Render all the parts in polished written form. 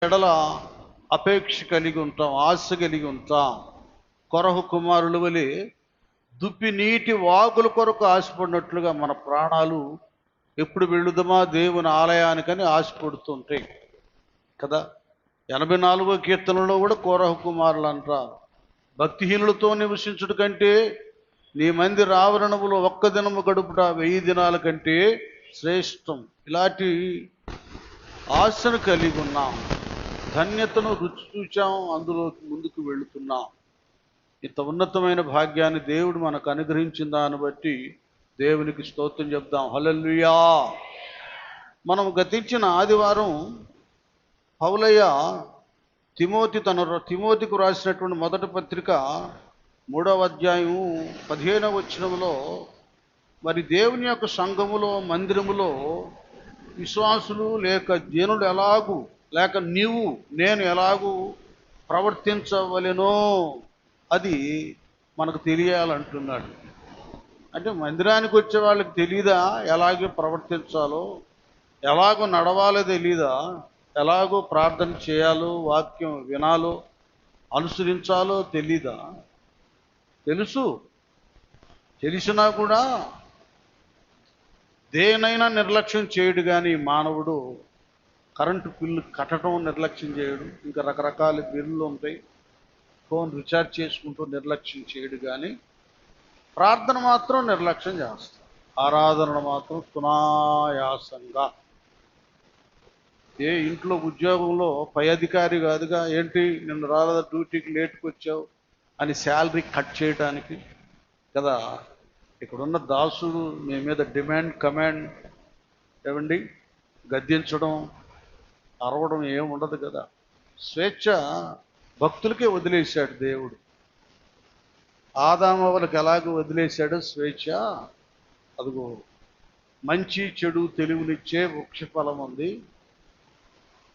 ఎడల అపేక్ష కలిగి ఉంటాం, ఆశ కలిగి ఉంటాం. కొరహు కుమారుల వలె దుప్పి నీటి వాగుల కొరకు ఆశపడినట్లుగా మన ప్రాణాలు ఎప్పుడు వెళ్ళుదమా దేవుని ఆలయానికని ఆశపడుతుంటాయి కదా. 84వ కీర్తనలో కూడా కోరహు కుమారులు అంటారు, భక్తిహీనులతో నివసించుట కంటే నీ మందిర ఆవరణములో ఒక్క దినము గడుపుట 1000 దినాల కంటే శ్రేష్టం. ఇలాంటి ఆశను కలిగి ఉన్నాం, ధన్యతను రుచి చూచాం, అందులో ముందుకు వెళుతున్నాం. ఇంత ఉన్నతమైన భాగ్యాన్ని దేవుడు మనకు అనుగ్రహించిన దాన్ని బట్టి దేవునికి స్తోత్రం చెప్దాం. హల్లెలూయా. మనం గతించిన ఆదివారం పౌలయ్య తిమోతికు రాసినటువంటి మొదటి పత్రిక 3వ అధ్యాయం 15వ వచనంలో మరి దేవుని యొక్క సంఘములో, మందిరములో విశ్వాసులు లేక జనులు ఎలాగూ, లేక నేను ఎలాగూ ప్రవర్తించవలెనో అది మనకు తెలియాలంటున్నాడు. అంటే మందిరానికి వచ్చే వాళ్ళకి తెలీదా ఎలాగో ప్రవర్తించాలో, ఎలాగో నడవాలో తెలీదా, ఎలాగో ప్రార్థన చేయాలో, వాక్యం వినాలో, అనుసరించాలో తెలీదా? తెలుసు. తెలిసినా కూడా దేనైనా నిర్లక్ష్యం చేయడు. కానీ మానవుడు కరెంటు బిల్లు కట్టడం నిర్లక్ష్యం చేయడు, ఇంకా రకరకాల బిల్లులు ఉంటాయి, ఫోన్ రీఛార్జ్ చేసుకుంటూ నిర్లక్ష్యం చేయడు. కానీ ప్రార్థన మాత్రం నిర్లక్ష్యం చేస్తాడు, ఆరాధన మాత్రం సునాయాసంగా. ఇంట్లో ఉద్యోగంలో పై అధికారి కాదుగా, ఏంటి నిన్ను రాలేదా, డ్యూటీకి లేట్కి వచ్చావు అని శాలరీ కట్ చేయడానికి కదా. ఇక్కడున్న దాసుడు మీ మీద కమాండ్ ఏమండి, గద్దించడం, అరవడం ఏముండదు కదా. స్వేచ్ఛ భక్తులకే వదిలేశాడు దేవుడు. ఆదామవలకు ఎలాగో వదిలేశాడో స్వేచ్ఛ, అదిగో మంచి చెడు తెలివినిచ్చే వృక్షఫలం ఉంది,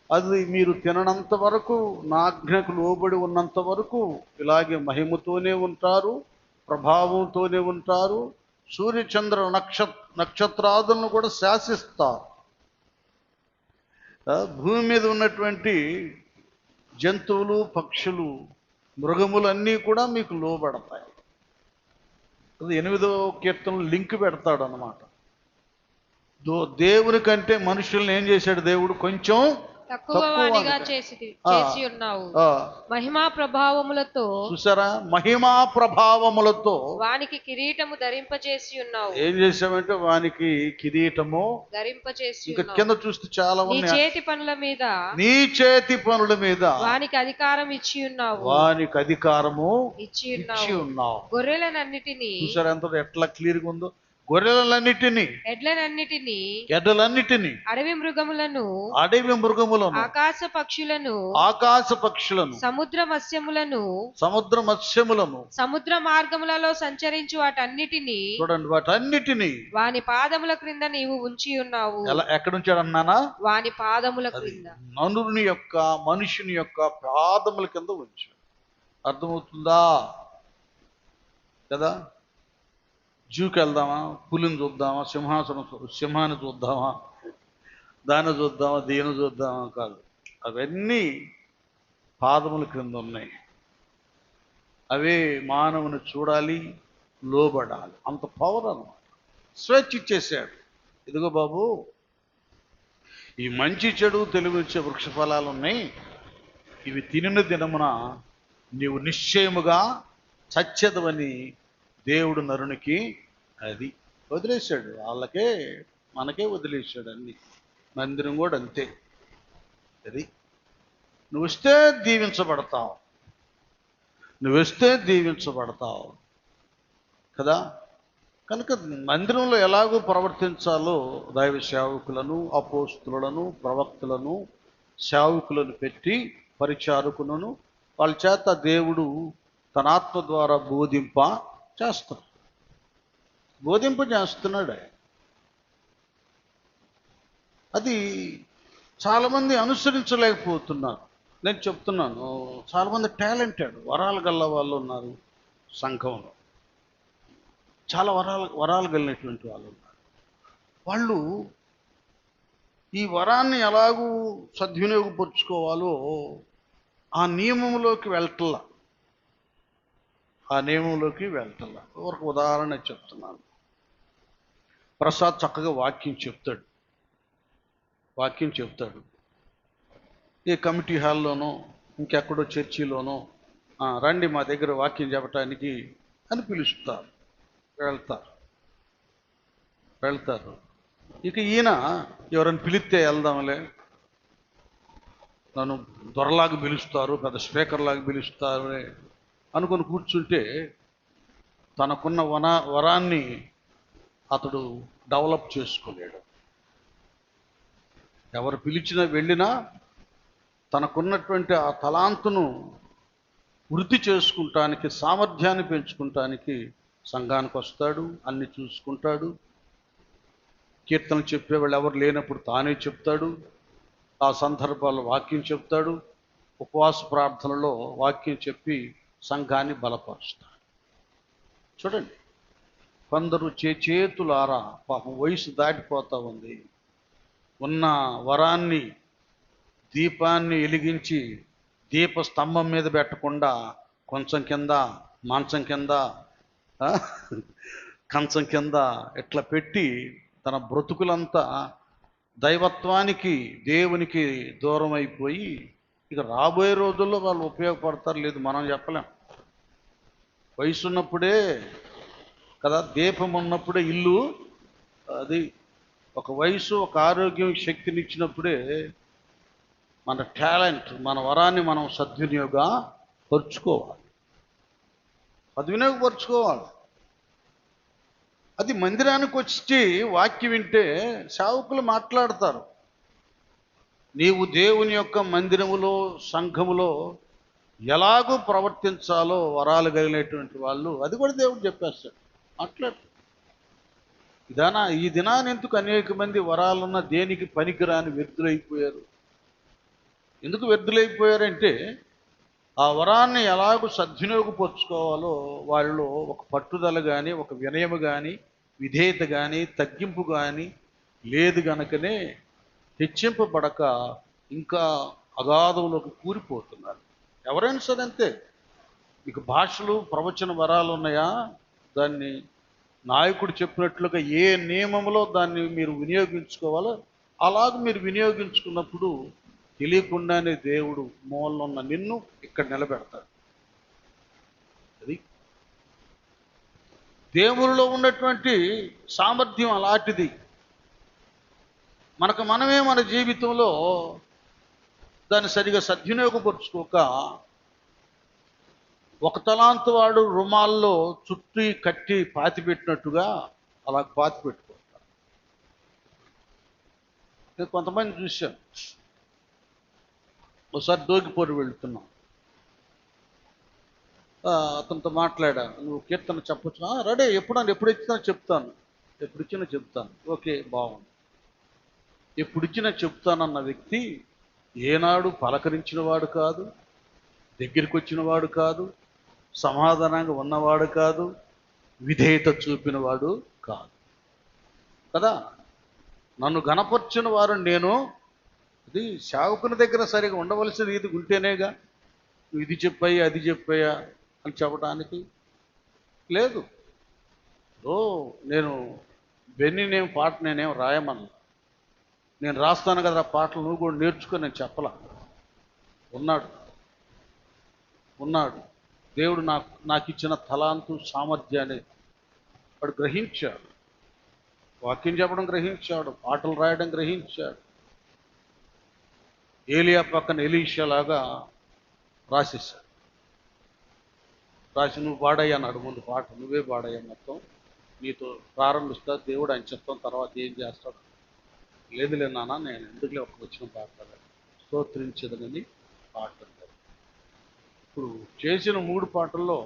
అది మీరు తిననంత వరకు, నా ఆజ్ఞకు లోబడి ఉన్నంత వరకు ఇలాగే మహిమతోనే ఉంటారు, ప్రభావంతోనే ఉంటారు. సూర్యచంద్ర నక్షత్రాదులను కూడా శాసిస్తారు. భూమి మీద ఉన్నటువంటి జంతువులు, పక్షులు, మృగములన్నీ కూడా మీకు లోబడతాయి. అది 8వ కీర్తనలో లింక్ పెడతాడు అన్నమాట. దేవుని కంటే మనుషుల్ని ఏం చేశాడు దేవుడు, కొంచెం తక్కువగా చేసి ఉన్నావు. మహిమా ప్రభావములతో, చూసారా, మహిమా ప్రభావములతో వానికి కిరీటము ధరింపజేసి ఉన్నావు. ఏం చేసామంటే వానికి కిరీటము ధరింపజేసి. ఇంకా కింద చూస్తే చాలా నీ చేతి పనుల మీద వానికి అధికారం ఇచ్చి ఉన్నావు. వానికి అధికారము ఇచ్చి ఉన్నావు. గొర్రెలన్నిటినీ చూసారా ఎంత ఎట్లా క్లియర్గా ఉందో. గొర్రెలన్నిటిని, ఎడ్లన్నిటిని, అడవి మృగములను, ఆకాశ పక్షులను, సముద్ర మత్స్యములను, సముద్ర మార్గములలో సంచరించు వాటన్నిటిని, చూడండి, వాటన్నిటిని వాని పాదముల క్రింద నీవు ఉంచి ఉన్నావు. ఎక్కడ ఉంచాడన్నానా? వాని పాదముల క్రింద, మనుషుని యొక్క పాదముల కింద ఉంచాడు. అర్థమవుతుందా కదా. జూకి వెళ్దామా, పులిని చూద్దామా, సింహాన్ని చూద్దామా, దాన్ని చూద్దామా, దీన్ని చూద్దామా కాదు. అవన్నీ పాదముల క్రింద ఉన్నాయి. అవే మానవుని చూడాలి, లోబడాలి. అంత పవర్ అన్నమాట. స్వేచ్ఛ ఇచ్చేసాడు. ఇదిగో బాబు, ఈ మంచి చెడు తెలివిచ్చే వృక్ష ఫలాలు ఉన్నాయి, ఇవి తినిన దినమున నీవు నిశ్చయముగా చచ్చెదవని దేవుడు నరునికి అది వదిలేశాడు. వాళ్ళకే మనకే వదిలేశాడు అన్ని. మందిరం కూడా అంతే. అది నువ్వు వస్తే దీవించబడతావు కదా. కనుక మందిరంలో ఎలాగో ప్రవర్తించాలో దైవ సేవకులను, అపోస్తులను, ప్రవక్తలను, సేవకులను పెట్టి, పరిచారకులను వాళ్ళ చేత దేవుడు తన ఆత్మ ద్వారా బోధింపజేస్తున్నాడు. అది చాలామంది అనుసరించలేకపోతున్నారు. నేను చెప్తున్నాను, చాలామంది టాలెంటెడ్, వరాలు గల్ల వాళ్ళు ఉన్నారు సంఘంలో. చాలా వరాలు కలిగినటువంటి వాళ్ళు ఉన్నారు. వాళ్ళు ఈ వరాన్ని ఎలాగూ సద్వినియోగపరుచుకోవాలో ఆ నియమంలోకి వెళ్ళటల్లా. ఒక ఉదాహరణ చెప్తున్నాను. ప్రసాద్ చక్కగా వాక్యం చెప్తాడు. ఏ కమిటీ హాల్లోనో ఇంకెక్కడో చర్చిలోనో రండి మా దగ్గర వాక్యం చెప్పటానికి అని పిలుస్తారు. వెళ్తారు. ఇక ఈయన ఎవరైనా పిలిస్తే వెళ్దాంలే, నన్ను దొరలాగా పిలుస్తారు, పెద్ద స్పీకర్లాగా పిలుస్తారు అనుకొని కూర్చుంటే తనకున్న వరాన్ని అతడు డెవలప్ చేసుకోలేడు. ఎవరు పిలిచినా వెళ్ళినా తనకున్నటువంటి ఆ తలాంతును వృద్ధి చేసుకుంటానికి, సామర్థ్యాన్ని పెంచుకుంటానికి సంఘానికి వస్తాడు, అన్ని చూసుకుంటాడు. కీర్తనలు చెప్పేవాళ్ళు ఎవరు లేనప్పుడు తానే చెప్తాడు. ఆ సందర్భాల్లో వాక్యం చెప్తాడు. ఉపవాస ప్రార్థనలో వాక్యం చెప్పి సంఘాన్ని బలపరుస్తాడు. చూడండి, కొందరు చేతులారా, పాపం వయసు దాటిపోతా ఉంది, ఉన్న వరాన్ని, దీపాన్ని వెలిగించి దీపస్తంభం మీద పెట్టకుండా కొంచెం కింద, మంచం కింద, కంచం కింద ఇట్లా పెట్టి తన బ్రతుకులంతా దైవత్వానికి, దేవునికి దూరం అయిపోయి ఇక రాబోయే రోజుల్లో వాళ్ళు ఉపయోగపడతారు లేదు మనం చెప్పలేం. వయసు ఉన్నప్పుడే కదా, దీపం ఉన్నప్పుడే ఇల్లు, అది ఒక వయసు, ఒక ఆరోగ్యం, శక్తిని ఇచ్చినప్పుడే మన టాలెంట్, మన వరాన్ని మనం సద్వినియోగపరుచుకోవాలి. అది మందిరానికి వచ్చి వాక్యం వింటే సేవకులు మాట్లాడతారు. నీవు దేవుని యొక్క మందిరములో, సంఘములో ఎలాగూ ప్రవర్తించాలో వరాలు కలిగినటువంటి వాళ్ళు, అది కూడా దేవుడు చెప్పేస్తాడు, మాట్లాడతాడు. ఈ దినాన్ని ఎందుకు అనేక మంది వరాలున్న దేనికి పనికిరాని వ్యర్థులైపోయారు? ఎందుకు వ్యర్థులైపోయారంటే ఆ వరాన్ని ఎలాగూ సద్వినియోగపరుచుకోవాలో వాళ్ళలో ఒక పట్టుదల కానీ, ఒక వినయము కానీ, విధేయత కానీ, తగ్గింపు కానీ లేదు గనుకనే హెచ్చింపబడక ఇంకా అగాధంలోకి కూరిపోతున్నారు. ఎవరైనా సరే అంతే. మీకు భాషలు, ప్రవచన వరాలు ఉన్నాయా? దాన్ని నాయకుడు చెప్పినట్లుగా ఏ నియమంలో దాన్ని మీరు వినియోగించుకోవాలో అలాగ మీరు వినియోగించుకున్నప్పుడు తెలియకుండానే దేవుడు మూలలో ఉన్న నిన్ను ఇక్కడ నిలబెడతాడు. అది దేవునిలో ఉన్నటువంటి సామర్థ్యం అలాంటిది. మనమే మన జీవితంలో దాన్ని సరిగా సద్వినియోగపరుచుకోక ఒక తలాంతు వాడు రుమాల్లో చుట్టి కట్టి పాతిపెట్టినట్టుగా అలా పాతిపెట్టుకుంటారు. నేను కొంతమంది చూశాను. ఒకసారి దోగిపోరు వెళ్తున్నాం, అతనితో మాట్లాడా, నువ్వు కీర్తన చెప్పొచ్చు? రెడీ, ఎప్పుడు ఇచ్చినా చెప్తాను. ఓకే, బాగుంది. ఎప్పుడు ఇచ్చినా చెప్తానన్న వ్యక్తి ఏనాడు పలకరించిన వాడు కాదు, దగ్గరికి వచ్చిన వాడు కాదు, సమాధానంగా ఉన్నవాడు కాదు, విధేయత చూపిన వాడు కాదు కదా. నన్ను గణపరిచిన వారు నేను. అది సేవకుని దగ్గర సరిగా ఉండవలసిన ఇది ఉంటేనేగా నువ్వు ఇది చెప్పాయి, అది చెప్పాయా అని చెప్పడానికి లేదు. నేను బెన్నీ పాట నేనేం రాయమన్నా, నేను రాస్తాను కదా పాటలు, నువ్వు కూడా నేర్చుకొని నేను చెప్పలా. ఉన్నాడు దేవుడు నాకు ఇచ్చిన తలాంతు, సామర్థ్యాన్ని వాడు గ్రహించాడు. వాక్యం చెప్పడం గ్రహించాడు, పాటలు రాయడం గ్రహించాడు. ఏలియా పక్కన ఎలీషా లాగా రాసేసాడు. రాసి నువ్వు పాడయ్యా అన్నాడు. ముందు పాట నువ్వే పాడయ్యా, మొత్తం నీతో ప్రారంభిస్తా, దేవుడు ఆయన చెప్తాం, తర్వాత ఏం చేస్తాడు. లేదులే నాన్న, నేను ఎందుకులే ఒక వచ్చిన పాడతాడు, స్తోత్రించదనని పాడుతుంటాడు. ఇప్పుడు చేసిన 3 పాటల్లో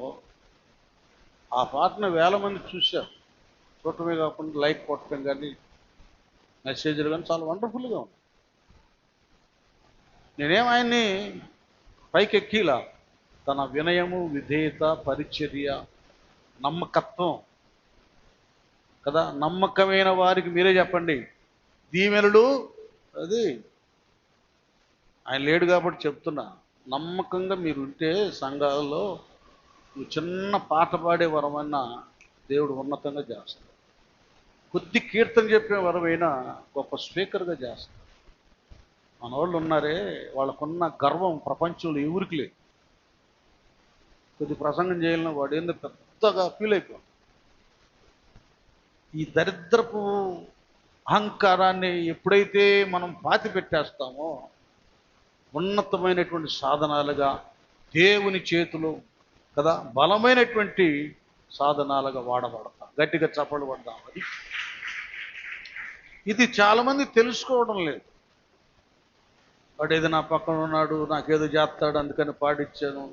ఆ పాటను 1000 మంది చూశారు. చూడటమే కాకుండా లైక్ కొట్టడం కానీ, మెసేజ్లు కానీ చాలా వండర్ఫుల్గా ఉంది. నేనేం ఆయన్ని పైకెక్కిలా. తన వినయము, విధేయత, పరిచర్య, నమ్మకత్వం కదా. నమ్మకమైన వారికి మీరే చెప్పండి, దీవెనలు అది ఆయన లేడు కాబట్టి చెప్తున్నా, నమ్మకంగా మీరు ఉంటే సంఘాలలో నువ్వు చిన్న పాట పాడే వరమైనా దేవుడు ఉన్నతంగా చేస్తాడు. కొద్ది కీర్తన చెప్పే వరమైనా గొప్ప స్పీకర్గా చేస్తాడు. మన వాళ్ళు ఉన్నారే, వాళ్ళకున్న గర్వం ప్రపంచంలో ఎవరికి లేదు. కొద్ది ప్రసంగం చేయాలని వాడు ఏందో పెద్దగా ఫీల్ అయిపోయాడు. ఈ దరిద్రపు అహంకారాన్ని ఎప్పుడైతే మనం పాతి పెట్టేస్తామో ఉన్నతమైనటువంటి సాధనాలుగా దేవుని చేతిలో కదా బలమైనటువంటి సాధనాలుగా వాడబడతాం. గట్టిగా చప్పలు పడదాం. ఇది చాలామంది తెలుసుకోవడం లేదు. వాడు ఏదో నా పక్కన ఉన్నాడు, నాకేదో చేస్తాడు అందుకని పాడిచ్చాను.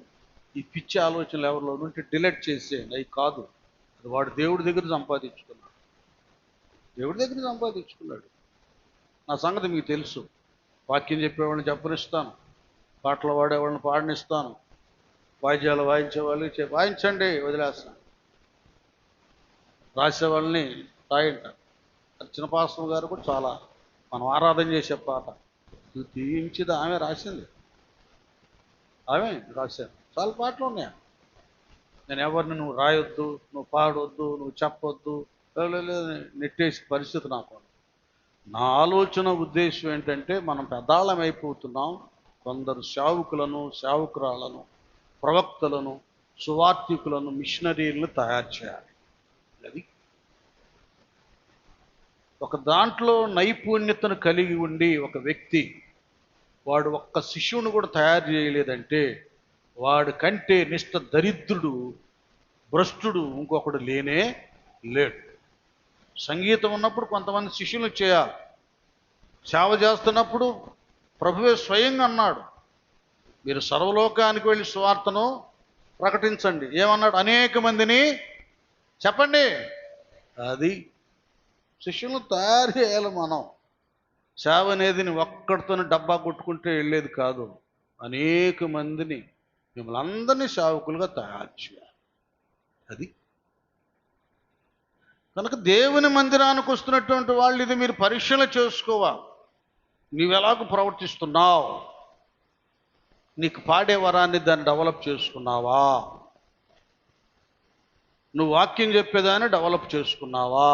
ఈ పిచ్చి ఆలోచనలు ఎవరిలో ఉంటే డిలీట్ చేసేయండి. అవి కాదు. అది వాడు దేవుడి దగ్గర సంపాదించుకున్నాడు. దేవుడి దగ్గర సంపాదించుకున్నాడు. నా సంగతి మీకు తెలుసు. వాక్యం చెప్పేవాళ్ళని చెప్పనిస్తాను, పాటలు పాడేవాళ్ళని పాడనిస్తాను, వాయిద్యాలు వాయించేవాళ్ళు వాయించండి వదిలేస్తాను, రాసేవాళ్ళని రాయంటారు. చిన్న పాస్టర్ గారు కూడా చాలా మనం ఆరాధన చేసే పాట తీయించింది ఆమె రాసింది. ఆమె రాశారు. చాలా పాటలు ఉన్నాయి. నేను ఎవరిని నువ్వు రాయొద్దు, నువ్వు పాడొద్దు, నువ్వు చెప్పొద్దు నెట్టేసి పరిస్థితి నాకు. నా ఆలోచన ఉద్దేశం ఏంటంటే మనం పెద్దాళం అయిపోతున్నాం. కొందరు సేవకులను, సేవకురాలను, ప్రవక్తలను, సువార్థికులను, మిషనరీలను తయారు చేయాలి. అది ఒక దాంట్లో నైపుణ్యతను కలిగి ఉండి ఒక వ్యక్తి వాడు ఒక్క శిష్యుని కూడా తయారు చేయలేదంటే వాడి కంటే నిష్ఠ దరిద్రుడు, భ్రష్టుడు ఇంకొకడు లేనే లేడు. సంగీతం ఉన్నప్పుడు కొంతమంది శిష్యులు చేయాలి. సేవ చేస్తున్నప్పుడు ప్రభువే స్వయంగా అన్నాడు, మీరు సర్వలోకానికి వెళ్ళి సువార్తను ప్రకటించండి. ఏమన్నాడు? అనేక మందిని చెప్పండి. అది శిష్యులను తయారు చేయాలి. మనం సేవ అనేది ఒక్కడితోనే డబ్బా కొట్టుకుంటే వెళ్ళేది కాదు. అనేక మందిని మిమ్మల్ని అందరినీ సేవకులుగా తయారు చేయాలి. అది కనుక దేవుని మందిరానికి వస్తున్నటువంటి వాళ్ళు ఇది మీరు పరీక్షలు చేసుకోవాలి. నీవెలాగూ ప్రవర్తిస్తున్నావు? నీకు పాడే వరాన్ని దాన్ని డెవలప్ చేసుకున్నావా? నువ్వు వాక్యం చెప్పేదాన్ని డెవలప్ చేసుకున్నావా?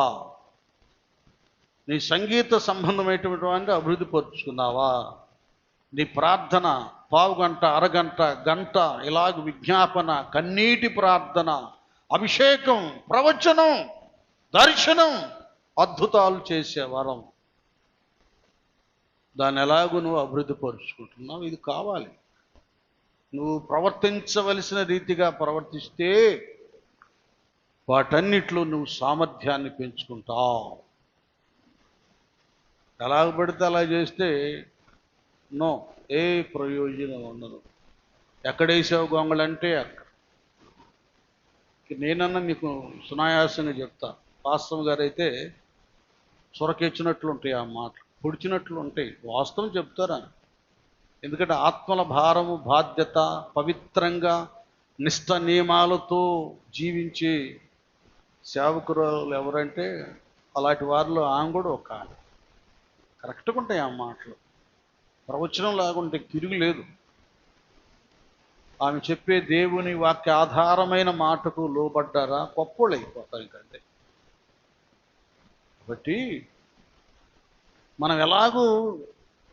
నీ సంగీత సంబంధమైనటువంటి అభివృద్ధి పరుచుకున్నావా? నీ ప్రార్థన పావుగంట, అరగంట, గంట ఇలాగ విజ్ఞాపన, కన్నీటి ప్రార్థన, అభిషేకం, ప్రవచనం, దర్శనం, అద్భుతాలు చేసే వరం, దాన్ని ఎలాగూ నువ్వు అభివృద్ధి పరుచుకుంటున్నావు. ఇది కావాలి. నువ్వు ప్రవర్తించవలసిన రీతిగా ప్రవర్తిస్తే వాటన్నిటిలో నువ్వు సామర్థ్యాన్ని పెంచుకుంటావు. ఎలాగ పడితే అలా చేస్తే నో, ఏ ప్రయోజనం ఉండదు. ఎక్కడేసావు గొంగళంటే అక్కడ. నేనన్నా మీకు సునాయాసంగా చెప్తా. వాస్తవం గారు అయితే సొరకెచ్చినట్లు ఉంటాయి ఆ మాటలు, పొడిచినట్లు ఉంటాయి. వాస్తవం చెప్తారా? ఎందుకంటే ఆత్మల భారము, బాధ్యత, పవిత్రంగా నిష్ఠ నియమాలతో జీవించే సేవకురాలు ఎవరంటే అలాంటి వారిలో ఆమె కూడా ఒక కరెక్ట్గా ఉంటాయి ఆ మాటలు. ప్రవచనం లాగుంటే తిరుగులేదు. ఆమె చెప్పే దేవుని వాక్య ఆధారమైన మాటకు లోబడ్డారా గొప్పోళ్ళు అయిపోతారు. ఇంకంటే కాబట్టి మనం ఎలాగూ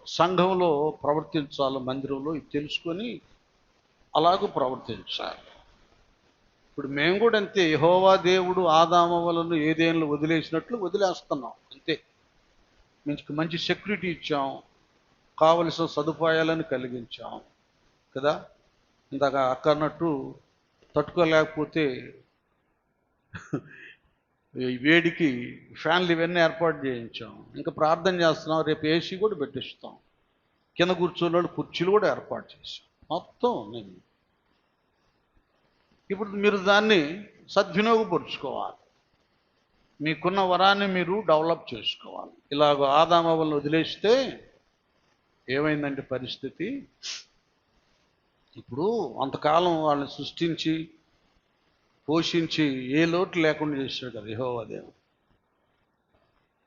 సంఘంలో ప్రవర్తించాలో మందిరంలో ఇది తెలుసుకొని అలాగూ ప్రవర్తించాలి. ఇప్పుడు మేము కూడా అంతే. యెహోవా దేవుడు ఆదామవలను ఏదేన్లు వదిలేసినట్లు వదిలేస్తున్నాం అంతే. మంచి సెక్యూరిటీ ఇచ్చాం, కావలసిన సదుపాయాలను కలిగించాం కదా. ఇందాక అక్కన్నట్టు తట్టుకోలేకపోతే వేడికి ఫ్యాన్లు ఇవన్నీ ఏర్పాటు చేయించాం. ఇంకా ప్రార్థన చేస్తున్నాం, రేపు ఏసీ కూడా పెట్టిస్తాం. కింద కూర్చోని కుర్చీలు కూడా ఏర్పాటు చేశాం. మొత్తం నేను ఇప్పుడు మీరు దాన్ని సద్వినియోగపరుచుకోవాలి. మీకున్న వరాన్ని మీరు డెవలప్ చేసుకోవాలి. ఇలాగ ఆదామవలను వదిలేస్తే ఏమైందంటే పరిస్థితి, ఇప్పుడు అంతకాలం వాళ్ళని సృష్టించి పోషించి ఏ లోటు లేకుండా చేశాడు కదా యెహోవా దేవుడు.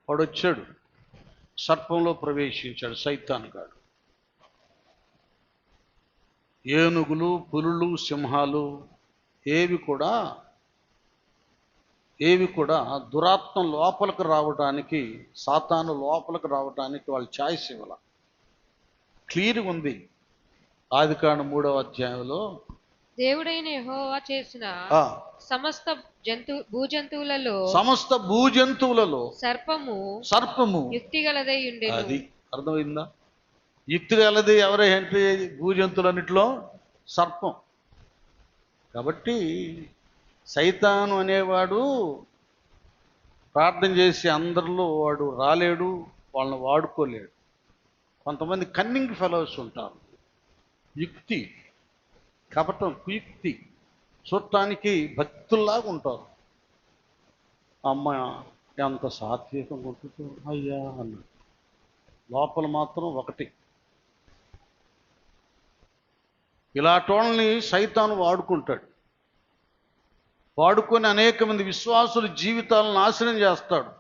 వాడు వచ్చాడు, సర్పంలో ప్రవేశించాడు సైతాన్ గాడు. ఏనుగులు, పులులు, సింహాలు ఏవి కూడా దురాత్మ లోపలికి రావడానికి, సాతాను లోపలికి రావడానికి వాళ్ళు ఛాయిస్ ఇవ్వాల. క్లియర్గా ఉంది ఆదికాండం 3వ అధ్యాయంలో. దేవుడైన యెహోవా చేసిన ఆ, సమస్త సమస్త భూజంతువులలో సర్పము యుక్తి గలదై ఉండెను. అది అర్థమైందా? యుక్తి గలది ఎవరే అంటే భూజంతువులన్నిటిలో సర్పం. కాబట్టి సైతాను అనేవాడు ప్రార్థన చేసి అందరిలో వాడు రాలేడు, వాళ్ళని వాడుకోలేడు. కొంతమంది కన్నింగ్ ఫెలోస్ ఉంటారు, యుక్తి కపటం, కుయుక్తి, చూడటానికి భక్తుల్లాగా ఉంటారు. అమ్మ ఎంత సాత్వికంగా ఉంటుందో అయ్యా అన్నాడు, లోపల మాత్రం ఒకటి. ఇలాంటి సైతాను వాడుకుంటాడు. వాడుకొని అనేక మంది విశ్వాసుల జీవితాలను నాశనం చేస్తాడు.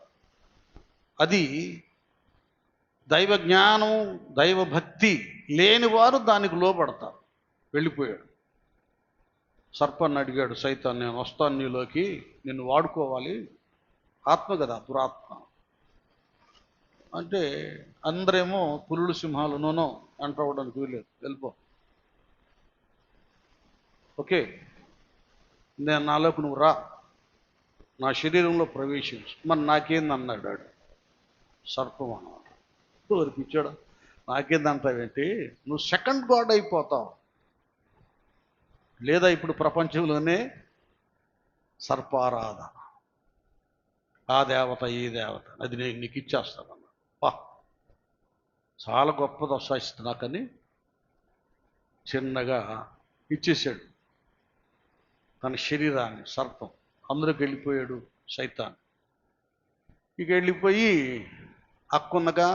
అది దైవ జ్ఞానం, దైవ భక్తి లేని వారు దానికి లోపడతారు. వెళ్ళిపోయాడు. సర్పాన్ని అడిగాడు సైతాన్, నేను వస్తాను నీలోకి, నిన్ను వాడుకోవాలి. ఆత్మ కదా, దురాత్మ. అంటే అందరేమో పులులు, సింహాలు నోనో అంటవడానికి వీలేదు, వెళ్ళిపో, ఓకే, నేను నాలోకి నువ్వు రా, నా శరీరంలో ప్రవేశించు. మరి నాకేందన్నాడు ఆడు, సర్పం అన్నమాట. పిచ్చాడు, నాకేందంటావేంటి, నువ్వు సెకండ్ గాడ్ అయిపోతావు. లేదా ఇప్పుడు ప్రపంచంలోనే సర్పారాధన, ఆ దేవత ఈ దేవత, అది నేను నీకు ఇచ్చేస్తానన్నా. వా, చాలా గొప్పది వస్తాయిస్తుంది నాకని చిన్నగా ఇచ్చేసాడు తన శరీరాన్ని. సర్పం అందరికి వెళ్ళిపోయాడు సైతాన్. ఇక వెళ్ళిపోయి అక్కున్నగా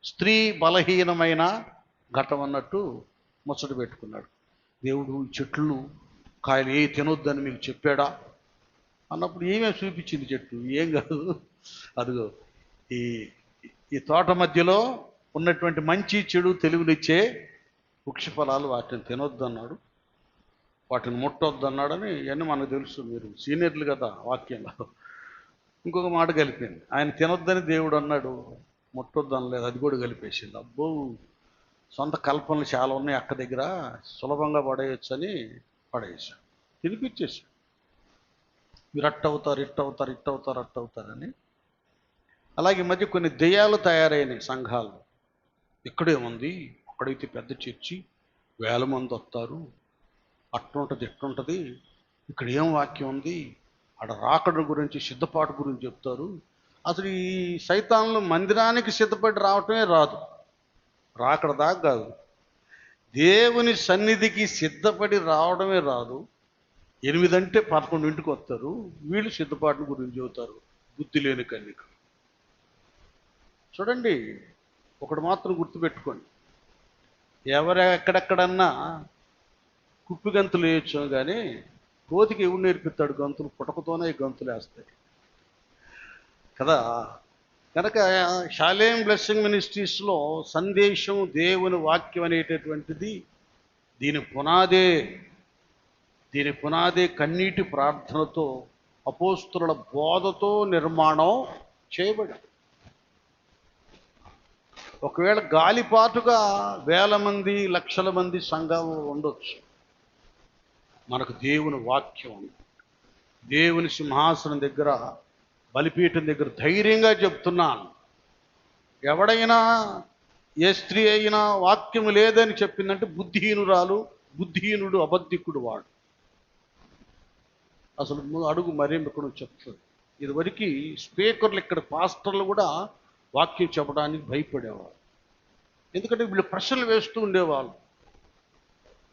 స్త్రీ బలహీనమైన ఘటం అన్నట్టు ముచ్చట పెట్టుకున్నాడు. దేవుడు చెట్లు కాయలు ఏ తినొద్దని మీకు చెప్పాడా అన్నప్పుడు ఏమే చూపించింది చెట్టు, ఏం కాదు, అదిగో ఈ తోట మధ్యలో ఉన్నటువంటి మంచి చెడు తెలివినిచ్చే వృక్ష ఫలాలు, వాటిని తినొద్దు అన్నాడు, వాటిని ముట్టొద్దు అన్నాడని. ఇవన్నీ మనకు తెలుసు, మీరు సీనియర్లు కదా వాక్యంలో. ఇంకొక మాట కలిపింది, ఆయన తినొద్దని దేవుడు అన్నాడు, ముట్టొద్దు అనలేదు, అది కూడా కలిపేసింది. అబ్బో, సొంత కల్పనలు చాలా ఉన్నాయి అక్క దగ్గర, సులభంగా పడేయచ్చు అని పడేసాడు, తినిపించేసాడు. మీరు అట్టవుతారు, ఇట్టవుతారు, ఇట్టవుతారు, అట్టవుతారని. అలాగే ఈ మధ్య కొన్ని దెయ్యాలు తయారైనాయి సంఘాలు. ఇక్కడేముంది, అక్కడైతే పెద్ద చర్చి, 1000 మంది వస్తారు, అట్టుంటుంది ఇట్టుంటుంది, ఇక్కడ ఏం వాక్యం ఉంది, ఆడ రాకడ గురించి సిద్ధపాటు గురించి చెప్తారు. అసలు ఈ సైతాన్లు మందిరానికి సిద్ధపడి రావటమే రాదు, రాకడ దాకా కాదు, దేవుని సన్నిధికి సిద్ధపడి రావడమే రాదు. 8 అంటే 11ంటికి వస్తారు, వీళ్ళు సిద్ధపాటు గురించి చెబుతారు, బుద్ధి లేని కన్నిక. చూడండి, ఒకటి మాత్రం గుర్తుపెట్టుకోండి, ఎక్కడెక్కడన్నా కుప్పి గంతులు వేయచ్చు కానీ కోతికి ఎవడు నేర్పిస్తాడు గంతులు? పుటకతోనే గంతులు వేస్తాయి కదా. కనుక షాలేం బ్లెస్సింగ్ మినిస్ట్రీస్లో సందేశం, దేవుని వాక్యం అనేటటువంటిది దీని పునాదే కన్నీటి ప్రార్థనతో, అపోస్తుల బోధతో నిర్మాణం చేయబడింది. ఒకవేళ గాలిపాటుగా 1000 మంది, లక్షల మంది సంఘాలు ఉండొచ్చు, మనకు దేవుని వాక్యం ఉంది. దేవుని సింహాసనం దగ్గర, బలిపీఠం దగ్గర ధైర్యంగా చెప్తున్నాను, ఎవడైనా ఏ స్త్రీ అయినా వాక్యం లేదని చెప్పిందంటే బుద్ధిహీనురాలు, బుద్ధిహీనుడు, అబద్ధికుడు వాడు. అసలు అడుగు మరేం ఇక్కడ చెప్తుంది. ఇదివరకు స్పీకర్లు, ఇక్కడ పాస్టర్లు కూడా వాక్యం చెప్పడానికి భయపడేవారు, ఎందుకంటే వీళ్ళు ప్రశ్నలు వేస్తూ ఉండేవాళ్ళు.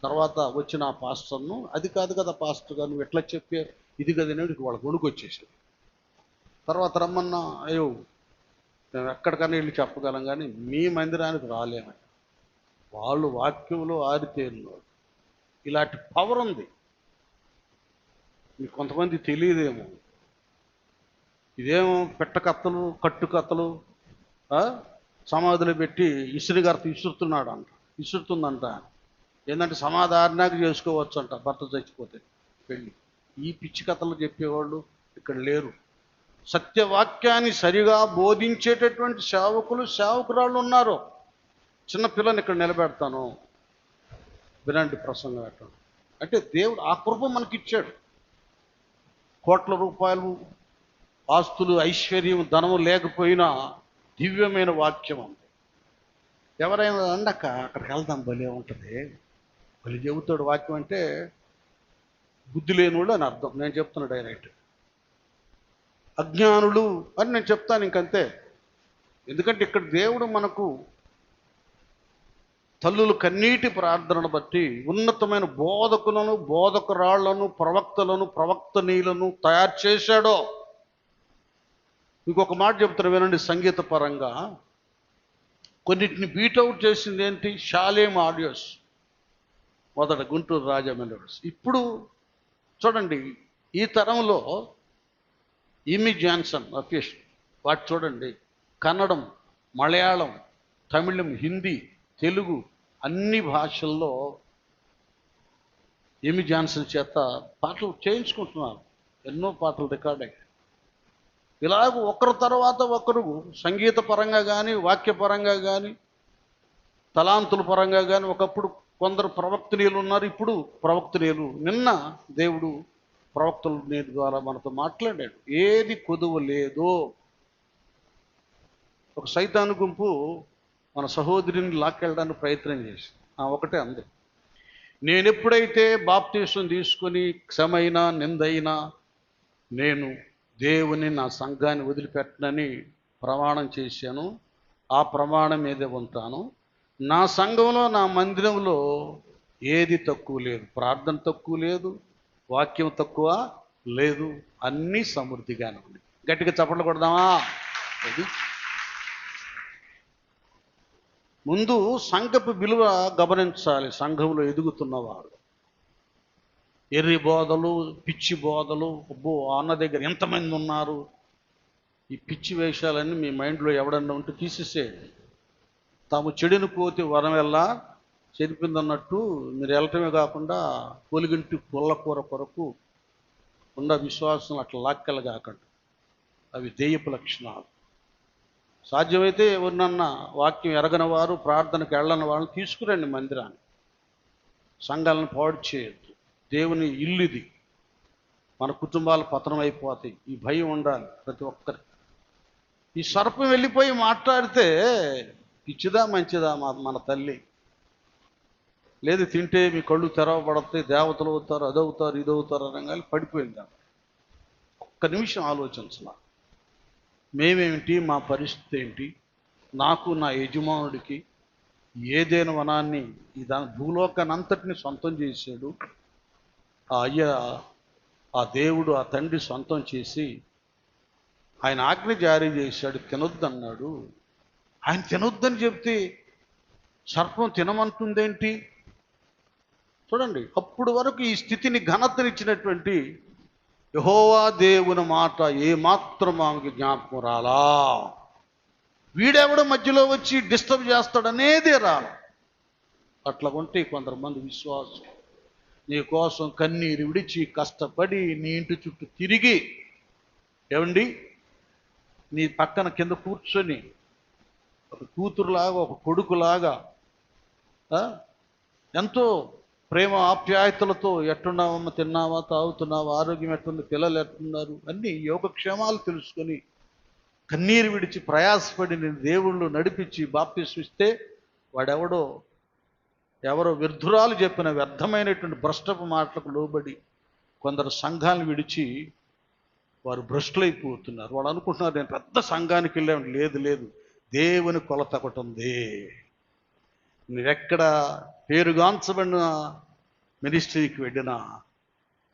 తర్వాత వచ్చిన ఆ పాస్టర్ను, అది కాదు కదా పాస్టర్ గారు, నువ్వు ఎట్లా చెప్పే, ఇది కదా అని వాళ్ళ గొడుగు వచ్చేసాడు. తర్వాత రమ్మన్నా, అయ్యో మేము ఎక్కడికన్నా వెళ్ళి చెప్పగలం కానీ మీ మందిరానికి రాలేమని. వాళ్ళు వాక్యంలో ఆరితేరిన. ఇలాంటి పవర్ ఉంది, మీకు కొంతమంది తెలియదేమో. ఇదేమో పెట్టకత్తలు, కట్టుకత్తలు, సమాధిలో పెట్టి ఇసురుగారితో ఇసురుతుందంట. ఏంటంటే సమాధారణకు చేసుకోవచ్చు అంట భర్త చచ్చిపోతే పెళ్ళి. ఈ పిచ్చి కథలు చెప్పేవాళ్ళు ఇక్కడ లేరు. సత్యవాక్యాన్ని సరిగా బోధించేటటువంటి సేవకురాళ్ళు ఉన్నారు. చిన్న పిల్లని ఇక్కడ నిలబెడతాను, వినండి ప్రసంగం ఎట్లా అంటే దేవుడు ఆ కృప మనకిచ్చాడు. కోట్ల రూపాయలు ఆస్తులు, ఐశ్వర్యం, ధనము లేకపోయినా దివ్యమైన వాక్యం ఉంది. ఎవరైనా అండక్క అక్కడికి వెళ్దాం, భలే ఉంటుంది, భలే చెబుతాడు వాక్యం అంటే బుద్ధి లేనివాళ్ళు అని అర్థం. నేను చెప్తున్నా డైరెక్ట్. అజ్ఞానులు అని నేను చెప్తాను ఇంకంతే. ఎందుకంటే ఇక్కడ దేవుడు మనకు తల్లులు కన్నీటి ప్రార్థనను బట్టి ఉన్నతమైన బోధకులను, బోధకురాళ్లను, ప్రవక్తనీయులను తయారు చేశాడో. ఇంకొక మాట చెప్తాను వినండి. సంగీత పరంగా కొన్నిటిని బీటౌట్ చేసింది ఏంటి? షాలేం ఆడియోస్ మొదట, గుంటూరు రాజా మెలోడీస్. ఇప్పుడు చూడండి ఈ తరంలో ఇమి జాన్సన్ అఫీష్ వాటి చూడండి, కన్నడం, మలయాళం, తమిళం, హిందీ, తెలుగు అన్ని భాషల్లో ఎమి జాన్సన్ చేత పాటలు చేయించుకుంటున్నారు. ఎన్నో పాటలు రికార్డ్ అయ్యాయి. ఇలాగ ఒకరి తర్వాత ఒకరు సంగీత పరంగా కానీ, వాక్యపరంగా కానీ, తలాంతుల పరంగా కానీ. ఒకప్పుడు కొందరు ప్రవక్తనీయులు ఉన్నారు, ఇప్పుడు ప్రవక్తనీయులు. నిన్న దేవుడు ప్రవక్తల ద్వారా మనతో మాట్లాడాడు. ఏది కొదువ లేదో. ఒక సైతాను గుంపు మన సహోదరిని లాక్కెళ్ళడానికి ప్రయత్నం చేసి ఒకటే అంది, నేను ఎప్పుడైతే బాప్తీసం తీసుకొని క్షమైనా నిందైనా నేను దేవుని, నా సంఘాన్ని వదిలిపెట్టనని ప్రమాణం చేశాను, ఆ ప్రమాణం మీదే ఉంటాను. నా సంఘంలో, నా మందిరంలో ఏది తక్కువ లేదు, ప్రార్థన తక్కువ లేదు, వాక్యం తక్కువ లేదు, అన్నీ సమృద్ధిగానే ఉంది. గట్టిగా చప్పట్లు కొడదామా? అది ముందు సంఘపు విలువ గమనించాలి. సంఘంలో ఎదుగుతున్నవారు ఎర్రి బోధలు, పిచ్చి బోధలు, అబ్బో అన్న దగ్గర ఎంతమంది ఉన్నారు, ఈ పిచ్చి వేషాలన్నీ మీ మైండ్లో ఎవడన్నా ఉంటే తీసేసేయండి. తాము చెడిని పోతే వరం వెళ్ళా చెరిపిందన్నట్టు మీరు వెళ్ళటమే కాకుండా పొలిగింటి పుల్లకూర కొరకు ఉన్న విశ్వాసం అట్లా లాక్కెళ్ళ కాకండి. అవి దెయ్యపు లక్షణాలు. సాధ్యమైతే ఎవరినన్నా వాక్యం ఎరగని వారు, ప్రార్థనకు వెళ్ళని వాళ్ళని తీసుకురండి మందిరాన్ని. సంఘాలను పాడు చేయొద్దు. దేవుని ఇల్లు ఇది. మన కుటుంబాలు పతనం అయిపోతాయి. ఈ భయం ఉండాలి ప్రతి ఒక్కరికి. ఈ సర్పం వెళ్ళిపోయి మాట్లాడితే పిచ్చిదా మంచిదా మన తల్లి? లేదు తింటే మీ కళ్ళు తెరవబడతాయి, దేవతలు అవుతారు, అదవుతారు, ఇదవుతారు అనగానే పడిపోయిందా? ఒక్క నిమిషం ఆలోచించాల. మేమేమిటి, మా పరిస్థితి ఏంటి? నాకు, నా యజమానుడికి ఏదైనా వనాన్ని, ఈ భూలోకాన్ని అంతటిని సొంతం చేశాడు ఆ దేవుడు, ఆ తండ్రి సొంతం చేసి ఆయన ఆజ్ఞ జారీ చేశాడు, తినొద్దన్నాడు. ఆయన తినొద్దని చెప్తే సర్పం తినమంటుందేంటి? చూడండి, అప్పుడు వరకు ఈ స్థితిని ఘనతనిచ్చినటువంటి యెహోవా దేవుని మాట ఏమాత్రం ఆమెకి జ్ఞాపకం రాలా. వీడెవడో మధ్యలో వచ్చి డిస్టర్బ్ చేస్తాడనేదే రాలా. అట్లా ఉంటే కొందరు విశ్వాసం నీ కోసం కన్నీరు విడిచి కష్టపడి నీ ఇంటి చుట్టూ తిరిగి, ఏమండి నీ పక్కన కింద కూర్చొని ఒక కూతురులాగా, ఒక కొడుకులాగా ఎంతో ప్రేమ ఆప్యాయతలతో ఎట్టున్నావమ్మ, తిన్నావా, తాగుతున్నావా, ఆరోగ్యం ఎట్టుంది, పిల్లలు ఎట్టున్నారు, అన్నీ యోగక్షేమాలు తెలుసుకొని కన్నీరు విడిచి ప్రయాసపడి నేను దేవుళ్ళు నడిపించి బాప్తిస్మం ఇస్తే ఎవరో వ్యర్థురాలు చెప్పిన వ్యర్థమైనటువంటి భ్రష్టపు మాటలకు లోబడి కొందరు సంఘాలను విడిచి వారు భ్రష్టులైపోతున్నారు. వాళ్ళు అనుకుంటున్నారు నేను పెద్ద సంఘానికి వెళ్ళాను. లేదు, దేవుని కొలత ఒకటి ఉంది. మీరెక్కడ పేరుగాంచబడిన మినిస్ట్రీకి వెళ్ళినా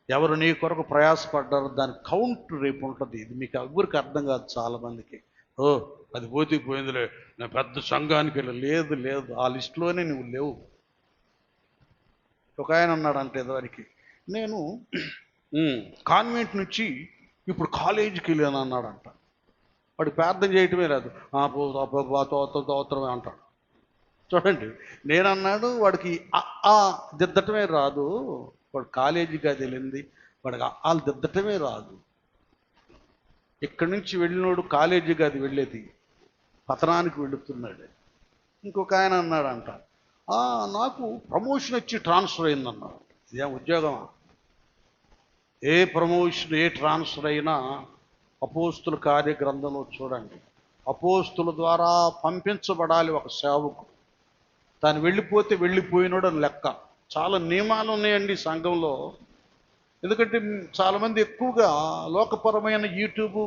ఎవరు నీ కొరకు ప్రయాసపడ్డారో దాని కౌంట్ రేపు ఉంటుంది. ఇది మీకు ఎవరికి అర్థం కాదు చాలామందికి. అది పోతే పోయిందిలే, నేను పెద్ద సంఘానికి వెళ్ళి. లేదు, ఆ లిస్టులోనే నువ్వు లేవు. ఒక ఆయన అన్నాడంటే ఇదివరకు, నేను కాన్వెంట్ నుంచి ఇప్పుడు కాలేజీకి వెళ్ళాను అన్నాడంట. వాడు ప్రార్థన చేయటమే రాదు. తోత్రమే అంటాడు. చూడండి, నేనన్నాడు వాడికి దిద్దటమే రాదు. వాడు కాలేజీకి అది వెళ్ళింది, వాడికి వాళ్ళు దిద్దటమే రాదు. ఇక్కడి నుంచి వెళ్ళినోడు కాలేజీకి అది వెళ్ళేది పతనానికి వెళుతున్నాడు. ఇంకొక ఆయన అన్నాడంట, నాకు ప్రమోషన్ వచ్చి ట్రాన్స్ఫర్ అయిందన్నాడు. ఇదేం ఉద్యోగమా? ఏ ప్రమోషన్, ఏ ట్రాన్స్ఫర్ అయినా అపోస్తుల కార్యగ్రంథంలో చూడండి, అపోస్తుల ద్వారా పంపించబడాలి ఒక సేవకు. తాను వెళ్ళిపోతే వెళ్ళిపోయినాడు అని లెక్క. చాలా నియమాలు ఉన్నాయండి సంఘంలో. ఎందుకంటే చాలామంది ఎక్కువగా లోకపరమైన యూట్యూబ్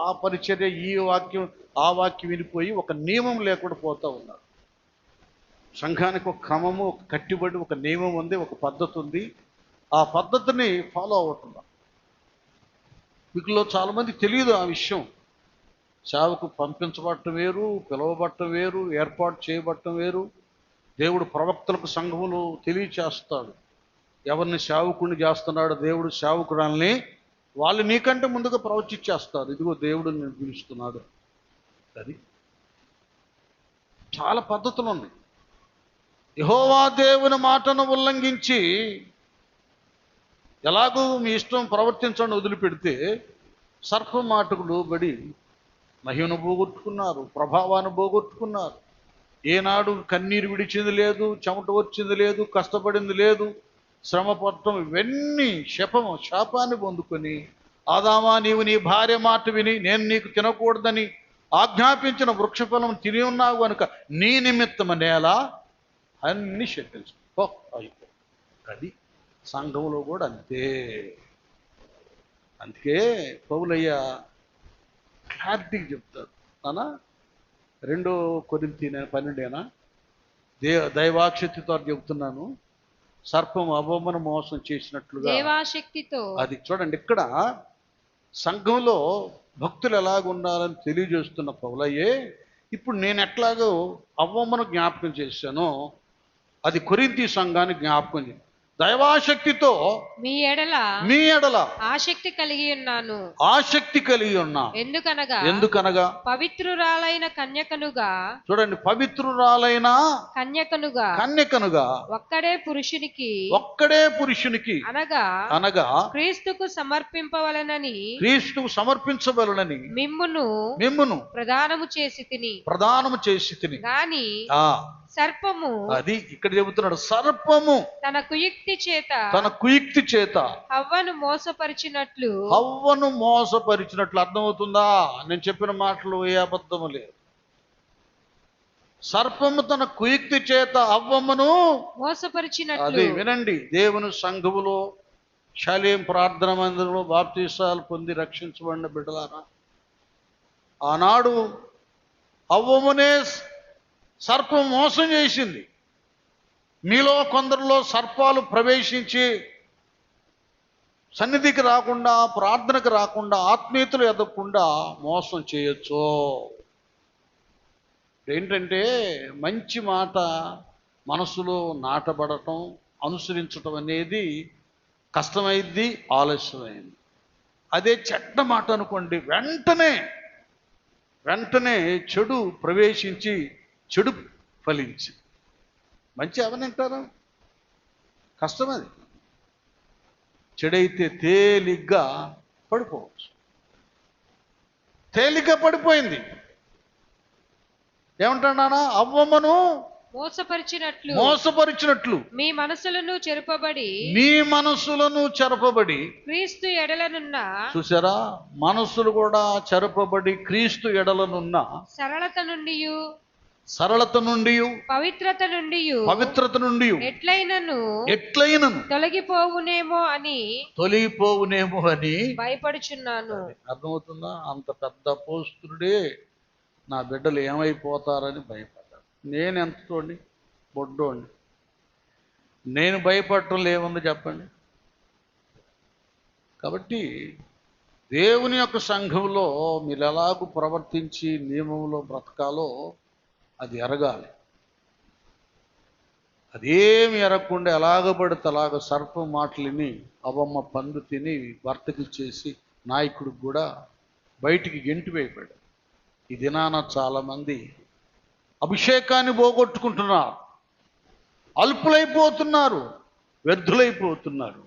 ఆ పరిచర్య, ఈ వాక్యం ఆ వాక్యం వినిపోయి ఒక నియమం లేకుండా పోతూ ఉన్నారు. సంఘానికి ఒక క్రమము, ఒక కట్టుబడి, ఒక నియమం ఉంది, ఒక పద్ధతి ఉంది. ఆ పద్ధతిని ఫాలో అవుతున్నారు. మీకులో చాలామంది తెలియదు ఆ విషయం. సేవకు పంపించబడటం వేరు, పిలువబడటం వేరు, ఏర్పాటు చేయబడటం వేరు. దేవుడు ప్రవక్తలకు సంఘములు తెలియచేస్తాడు ఎవరిని సేవకుడిని చేస్తున్నాడు. దేవుడు సేవకురాల్ని వాళ్ళు నీకంటే ముందుగా ప్రవచించేస్తారు, ఇదిగో దేవుడు నేను పిలుస్తున్నాడు. అది చాలా పద్ధతులు ఉన్నాయి. యెహోవా దేవుని మాటను ఉల్లంఘించి ఎలాగూ మీ ఇష్టం ప్రవర్తించండి వదిలిపెడితే సర్ప మాటకు లోబడి మహిమను పోగొట్టుకున్నారు, ప్రభావాన్ని పోగొట్టుకున్నారు. ఏనాడు కన్నీరు విడిచింది లేదు, చెమట వచ్చింది లేదు, కష్టపడింది లేదు, శ్రమ పడటం, ఇవన్నీ శాపాన్ని పొందుకొని, ఆదామా నీవు నీ భార్య మాట విని నేను నీకు తినకూడదని ఆజ్ఞాపించిన వృక్షఫలం తిని ఉన్నావు కనుక నీ నిమిత్తమ నేల అన్ని శపించు అయిపో. అది సంఘంలో కూడా అంతే. అందుకే పౌలయ్య క్లారిటీకి చెప్తాడు. నానా 2 కొరింథీ 12 దైవాశక్తితో చెబుతున్నాను, సర్పం అవ్వమను మోసం చేసినట్లుగా దేవాశక్తితో. అది చూడండి, ఇక్కడ సంఘంలో భక్తులు ఎలాగ ఉండాలని తెలియజేస్తున్న పౌలయ్యే ఇప్పుడు నేను ఎట్లాగో అవ్వమ్మను జ్ఞాపకం చేశానో అది కొరింథీ సంఘాన్ని జ్ఞాపకం చేశాను. దైవాశక్తితో మీ ఎడల ఆసక్తి కలిగి ఉన్నా. ఎందుకనగా పవిత్రురాలైన కన్యకనుగా, చూడండి, పవిత్రురాలైన కన్యకనుగా ఒక్కడే పురుషునికి అనగా క్రీస్తుకు సమర్పింపవలెనని మిమ్మును ప్రదానము చేసి తిని గాని సర్పము, అది ఇక్కడ చెబుతున్నాడు, సర్పము తన కుయుక్తి చేత హవ్వను మోసపరిచినట్లు. అర్థమవుతుందా నేను చెప్పిన మాటలు? ఏ అబద్ధము లేదు. సర్పము తన కుయుక్తి చేత హవ్వమును మోసపరిచినట్లు. అది వినండి, దేవుని సంఘములో షాలేం ప్రార్థన మందిరంలో బాప్తీసాలు పొంది రక్షించబడిన బిడ్డలారా, ఆనాడు హవ్వమునే సర్పం మోసం చేసింది. మీలో కొందరిలో సర్పాలు ప్రవేశించి సన్నిధికి రాకుండా, ప్రార్థనకు రాకుండా, ఆత్మీయతలు ఎదగకుండా మోసం చేయొచ్చు. ఏంటంటే మంచి మాట మనసులో నాటబడటం, అనుసరించటం అనేది కష్టమైంది, ఆలస్యమైంది. అదే చెడ్డ మాట అనుకోండి, వెంటనే చెడు ప్రవేశించి చెడు ఫలించి. మంచి ఎవరంటారు? కష్టం. అది చెడైతే తేలిగ్గా పడిపోవచ్చు. తేలిగ్గా పడిపోయింది. ఏమంటున్నానా? అవ్వమ్మను మోసపరిచినట్లు మీ మనసులను చెరపబడి క్రీస్తు ఎడలనున్న, చూసారా, మనసులు కూడా చెరపబడి క్రీస్తు ఎడలనున్న సరళత నుండి పవిత్రత నుండి ఎట్లైనను తొలగిపోవునేమో అని భయపడుచున్నాను. అర్థమవుతుందా? అంత పెద్ద అపోస్తులుడే నా బిడ్డలు ఏమైపోతారని భయపడ్డాడు. నేను ఎంతటోండి, బొడ్డోండి, నేను భయపడటం ఏముంది చెప్పండి? కాబట్టి దేవుని యొక్క సంఘంలో మీరు ఎలాగూ ప్రవర్తించి నియమంలో బ్రతకాలో అది ఎరగాలి. అదేమి ఎరగకుండా ఎలాగబడితే అలాగ సర్పం మాటలిని అవమ్మ పండు తిని భర్తకి చేసి నాయకుడికి కూడా బయటికి గెంటి వేయబడ్డాడు. ఈ దినాన చాలామంది అభిషేకాన్ని పోగొట్టుకుంటున్నారు, అల్పులైపోతున్నారు, వ్యర్థులైపోతున్నారు.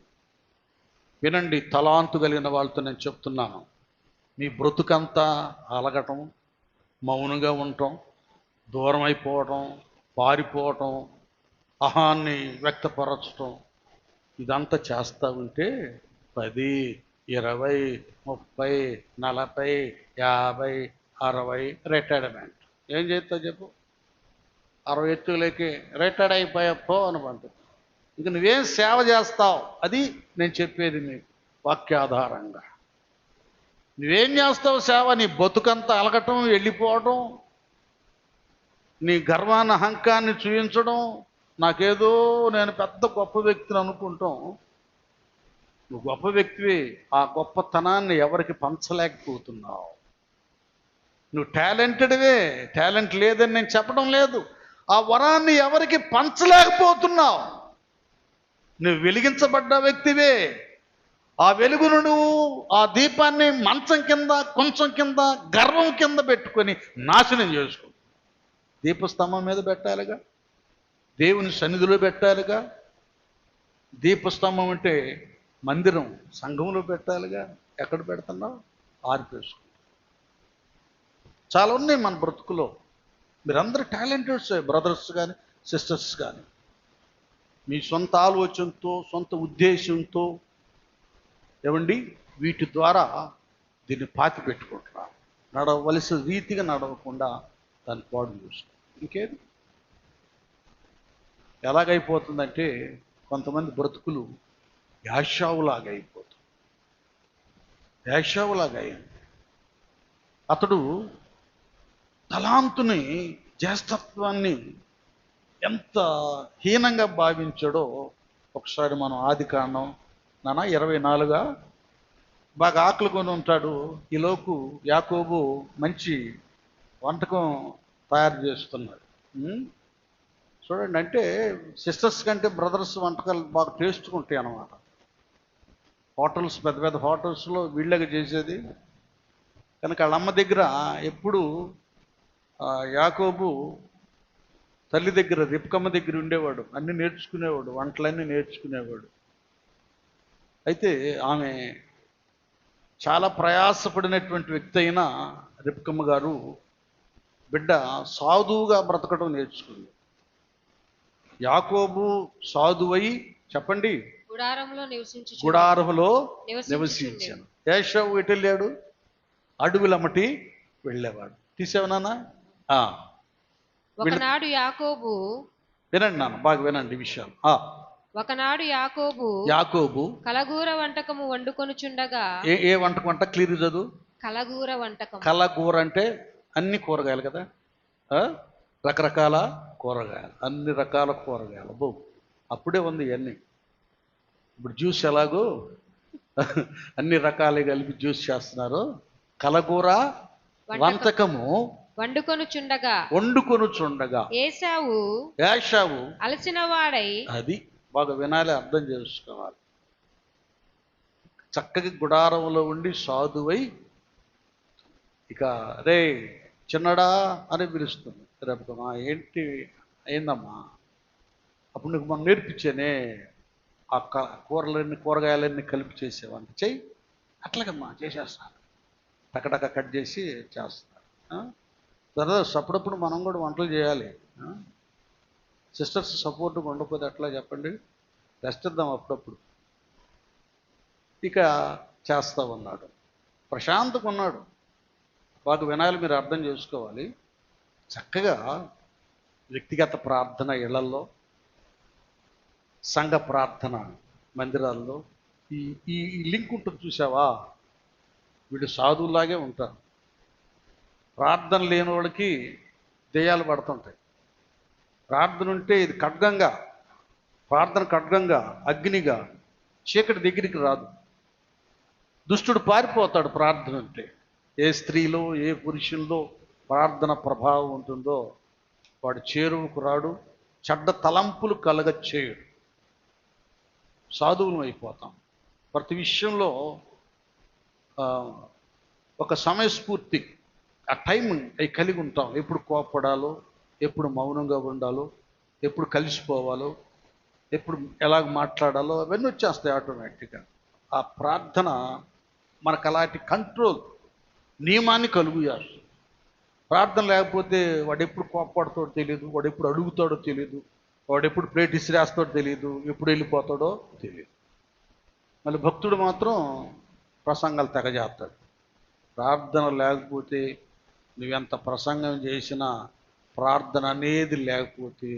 వినండి, తలాంతు కలిగిన వాళ్ళతో నేను చెప్తున్నాను, మీ బ్రతుకంతా అలగటం, మౌనంగా ఉండటం, దూరం అయిపోవటం, పారిపోవటం, అహాన్ని వ్యక్తపరచటం, ఇదంతా చేస్తూ ఉంటే 10, 20, 30, 40, 50, 60 రిటైర్మెంట్. ఏం చేస్తావు చెప్పు? 60 ఎత్తులకి రిటైర్డ్ అయిపోయప్పో అనుకుంటా. ఇంక నువ్వేం సేవ చేస్తావు? అది నేను చెప్పేది మీకు వాక్యాధారంగా. నువ్వేం చేస్తావు సేవ? నీ బతుకంతా అలగటం, వెళ్ళిపోవడం, నీ గర్వాన్ని అహంకాన్ని చూపించడం, నాకేదో నేను పెద్ద గొప్ప వ్యక్తిని అనుకుంటాం. నువ్వు గొప్ప వ్యక్తివి, ఆ గొప్పతనాన్ని ఎవరికి పంచలేకపోతున్నావు. నువ్వు టాలెంటెడ్వే, టాలెంట్ లేదని నేను చెప్పడం లేదు, ఆ వరాన్ని ఎవరికి పంచలేకపోతున్నావు. నువ్వు వెలిగించబడ్డ వ్యక్తివే, ఆ వెలుగును నువ్వు, ఆ దీపాన్ని మంచం కింద, కొంచెం కింద, గర్వం కింద పెట్టుకొని నాశనం చేసుకో. దీపస్తంభం మీద పెట్టాలిగా, దేవుని సన్నిధిలో పెట్టాలిగా. దీపస్తంభం అంటే మందిరం, సంఘంలో పెట్టాలిగా. ఎక్కడ పెడుతున్నావు? ఆర్పేసుకో. చాలా ఉన్నాయి మన బ్రతుకులో. మీరందరూ టాలెంటెడ్స్, బ్రదర్స్ కానీ సిస్టర్స్ కానీ. మీ సొంత ఆలోచనతో, సొంత ఉద్దేశంతో ఏమండి వీటి ద్వారా దీన్ని పాతి పెట్టుకుంటున్నారు. నడవలసిన రీతిగా నడవకుండా దాన్ని పాడు చూసుకో. ఇంకేది ఎలాగైపోతుందంటే కొంతమంది బ్రతుకులు యాషావులాగా అయిపోతుంది. యాషావులాగా అయింది. అతడు తలాంతుని, జ్యేష్ఠత్వాన్ని ఎంత హీనంగా భావించాడో ఒకసారి మనం ఆదికాండం 24 బాగా ఆకలి కొని ఉంటాడు. ఈలోపు యాకోబు మంచి వంటకం తయారు చేస్తున్నాడు. చూడండి, అంటే సిస్టర్స్ కంటే బ్రదర్స్ వంటకాలు బాగా టేస్ట్గా ఉంటాయి అన్నమాట. హోటల్స్, పెద్ద పెద్ద హోటల్స్లో వీళ్ళగా చేసేది కనుక వాళ్ళ అమ్మ దగ్గర ఎప్పుడు యాకోబు తల్లి దగ్గర, రిప్కమ్మ దగ్గర ఉండేవాడు. అన్నీ నేర్చుకునేవాడు, వంటలన్నీ నేర్చుకునేవాడు. అయితే ఆమె చాలా ప్రయాసపడినటువంటి వ్యక్తి అయిన రిప్కమ్మ గారు బిడ్డ సాధువుగా బ్రతకడం నేర్చుకుంది. యాకోబు సాధువై, చెప్పండి, గుడారంలో నివసించాను. ఏషావు ఎటు వెళ్ళాడు? అడవులమ్మటి వెళ్ళేవాడు. తీసావు నాన్న? ఒకనాడు యాకోబు, వినండి నాన్న, బాగా వినండి విషయాలు. ఒకనాడు యాకోబు కలగూర వంటకము వండుకొనుచుండగా. ఏ వంటకం అంట? క్లియర్ చదువు. కలగూర వంటకం. కలగూర అంటే అన్ని కూరగాయలు కదా, రకరకాల కూరగాయలు, అన్ని రకాల కూరగాయలు. బో అప్పుడే ఉంది ఇవన్నీ. ఇప్పుడు జ్యూస్ ఎలాగో అన్ని రకాలు కలిపి జ్యూస్ చేస్తున్నారు. కలగూర వంటకము వండుకొనుచుండగా ఏశావు అలసిన వాడై. అది బాగా వినాలి, అర్థం చేసుకోవాలి. చక్కగా గుడారంలో ఉండి సాధువై, ఇక రే చిన్నడా అని పిలుస్తుంది. రేపు ఏంటి అయిందమ్మా? అప్పుడు నీకు మనం నేర్పించానే, ఆ కూరగాయలన్నీ కలిపి చేసేవాడిని, చెయ్యి. అట్లాగమ్మా చేసేస్తాను. టకటక కట్ చేసి చేస్తాను. బ్రదర్స్, అప్పుడప్పుడు మనం కూడా వంటలు చేయాలి. సిస్టర్స్ సపోర్ట్గా ఉండకపోతే ఎట్లా చెప్పండి? రెస్ట్ ఇద్దాం అప్పుడప్పుడు. ఇక చేస్తా ఉన్నాడు, ప్రశాంతంగా ఉన్నాడు. బాగా వినాలి, మీరు అర్థం చేసుకోవాలి. చక్కగా వ్యక్తిగత ప్రార్థన ఇళ్లల్లో, సంఘ ప్రార్థన మందిరాల్లో ఈ లింక్ ఉంటుంది చూసావా? వీళ్ళు సాధువులాగే ఉంటారు. ప్రార్థన లేని వాళ్ళకి దెయ్యాలు పడుతుంటాయి. ప్రార్థన ఉంటే ఇది ఖడ్గంగా, ప్రార్థన ఖడ్గంగా, అగ్నిగా చీకటి దగ్గరికి రాదు. దుష్టుడు పారిపోతాడు ప్రార్థన ఉంటే. ఏ స్త్రీలో, ఏ పురుషుల్లో ప్రార్థన ప్రభావం ఉంటుందో వాడు చేరువుకు రాడు, చెడ్డ తలంపులు కలగచేయడు. సాధువులం అయిపోతాం. ప్రతి విషయంలో ఒక సమయస్ఫూర్తి, ఆ టైం అవి కలిగి ఉంటాం. ఎప్పుడు కోప్పడాలో, ఎప్పుడు మౌనంగా ఉండాలో, ఎప్పుడు కలిసిపోవాలో, ఎప్పుడు ఎలాగ మాట్లాడాలో అవన్నీ వచ్చేస్తాయి ఆటోమేటిక్గా. ఆ ప్రార్థన మనకు అలాంటి కంట్రోల్ నియమాన్ని కలుగుయాలి. ప్రార్థన లేకపోతే వాడు ఎప్పుడు కోప్పడతాడో తెలియదు, వాడు ఎప్పుడు అడుగుతాడో తెలియదు, వాడు ఎప్పుడు ప్లేట్ ఇసిరేస్తాడో తెలియదు, ఎప్పుడు వెళ్ళిపోతాడో తెలియదు. మళ్ళీ భక్తుడు మాత్రం ప్రసంగాలు తెగజేస్తాడు. ప్రార్థన లేకపోతే నువ్వెంత ప్రసంగం చేసినా, ప్రార్థన అనేది లేకపోతే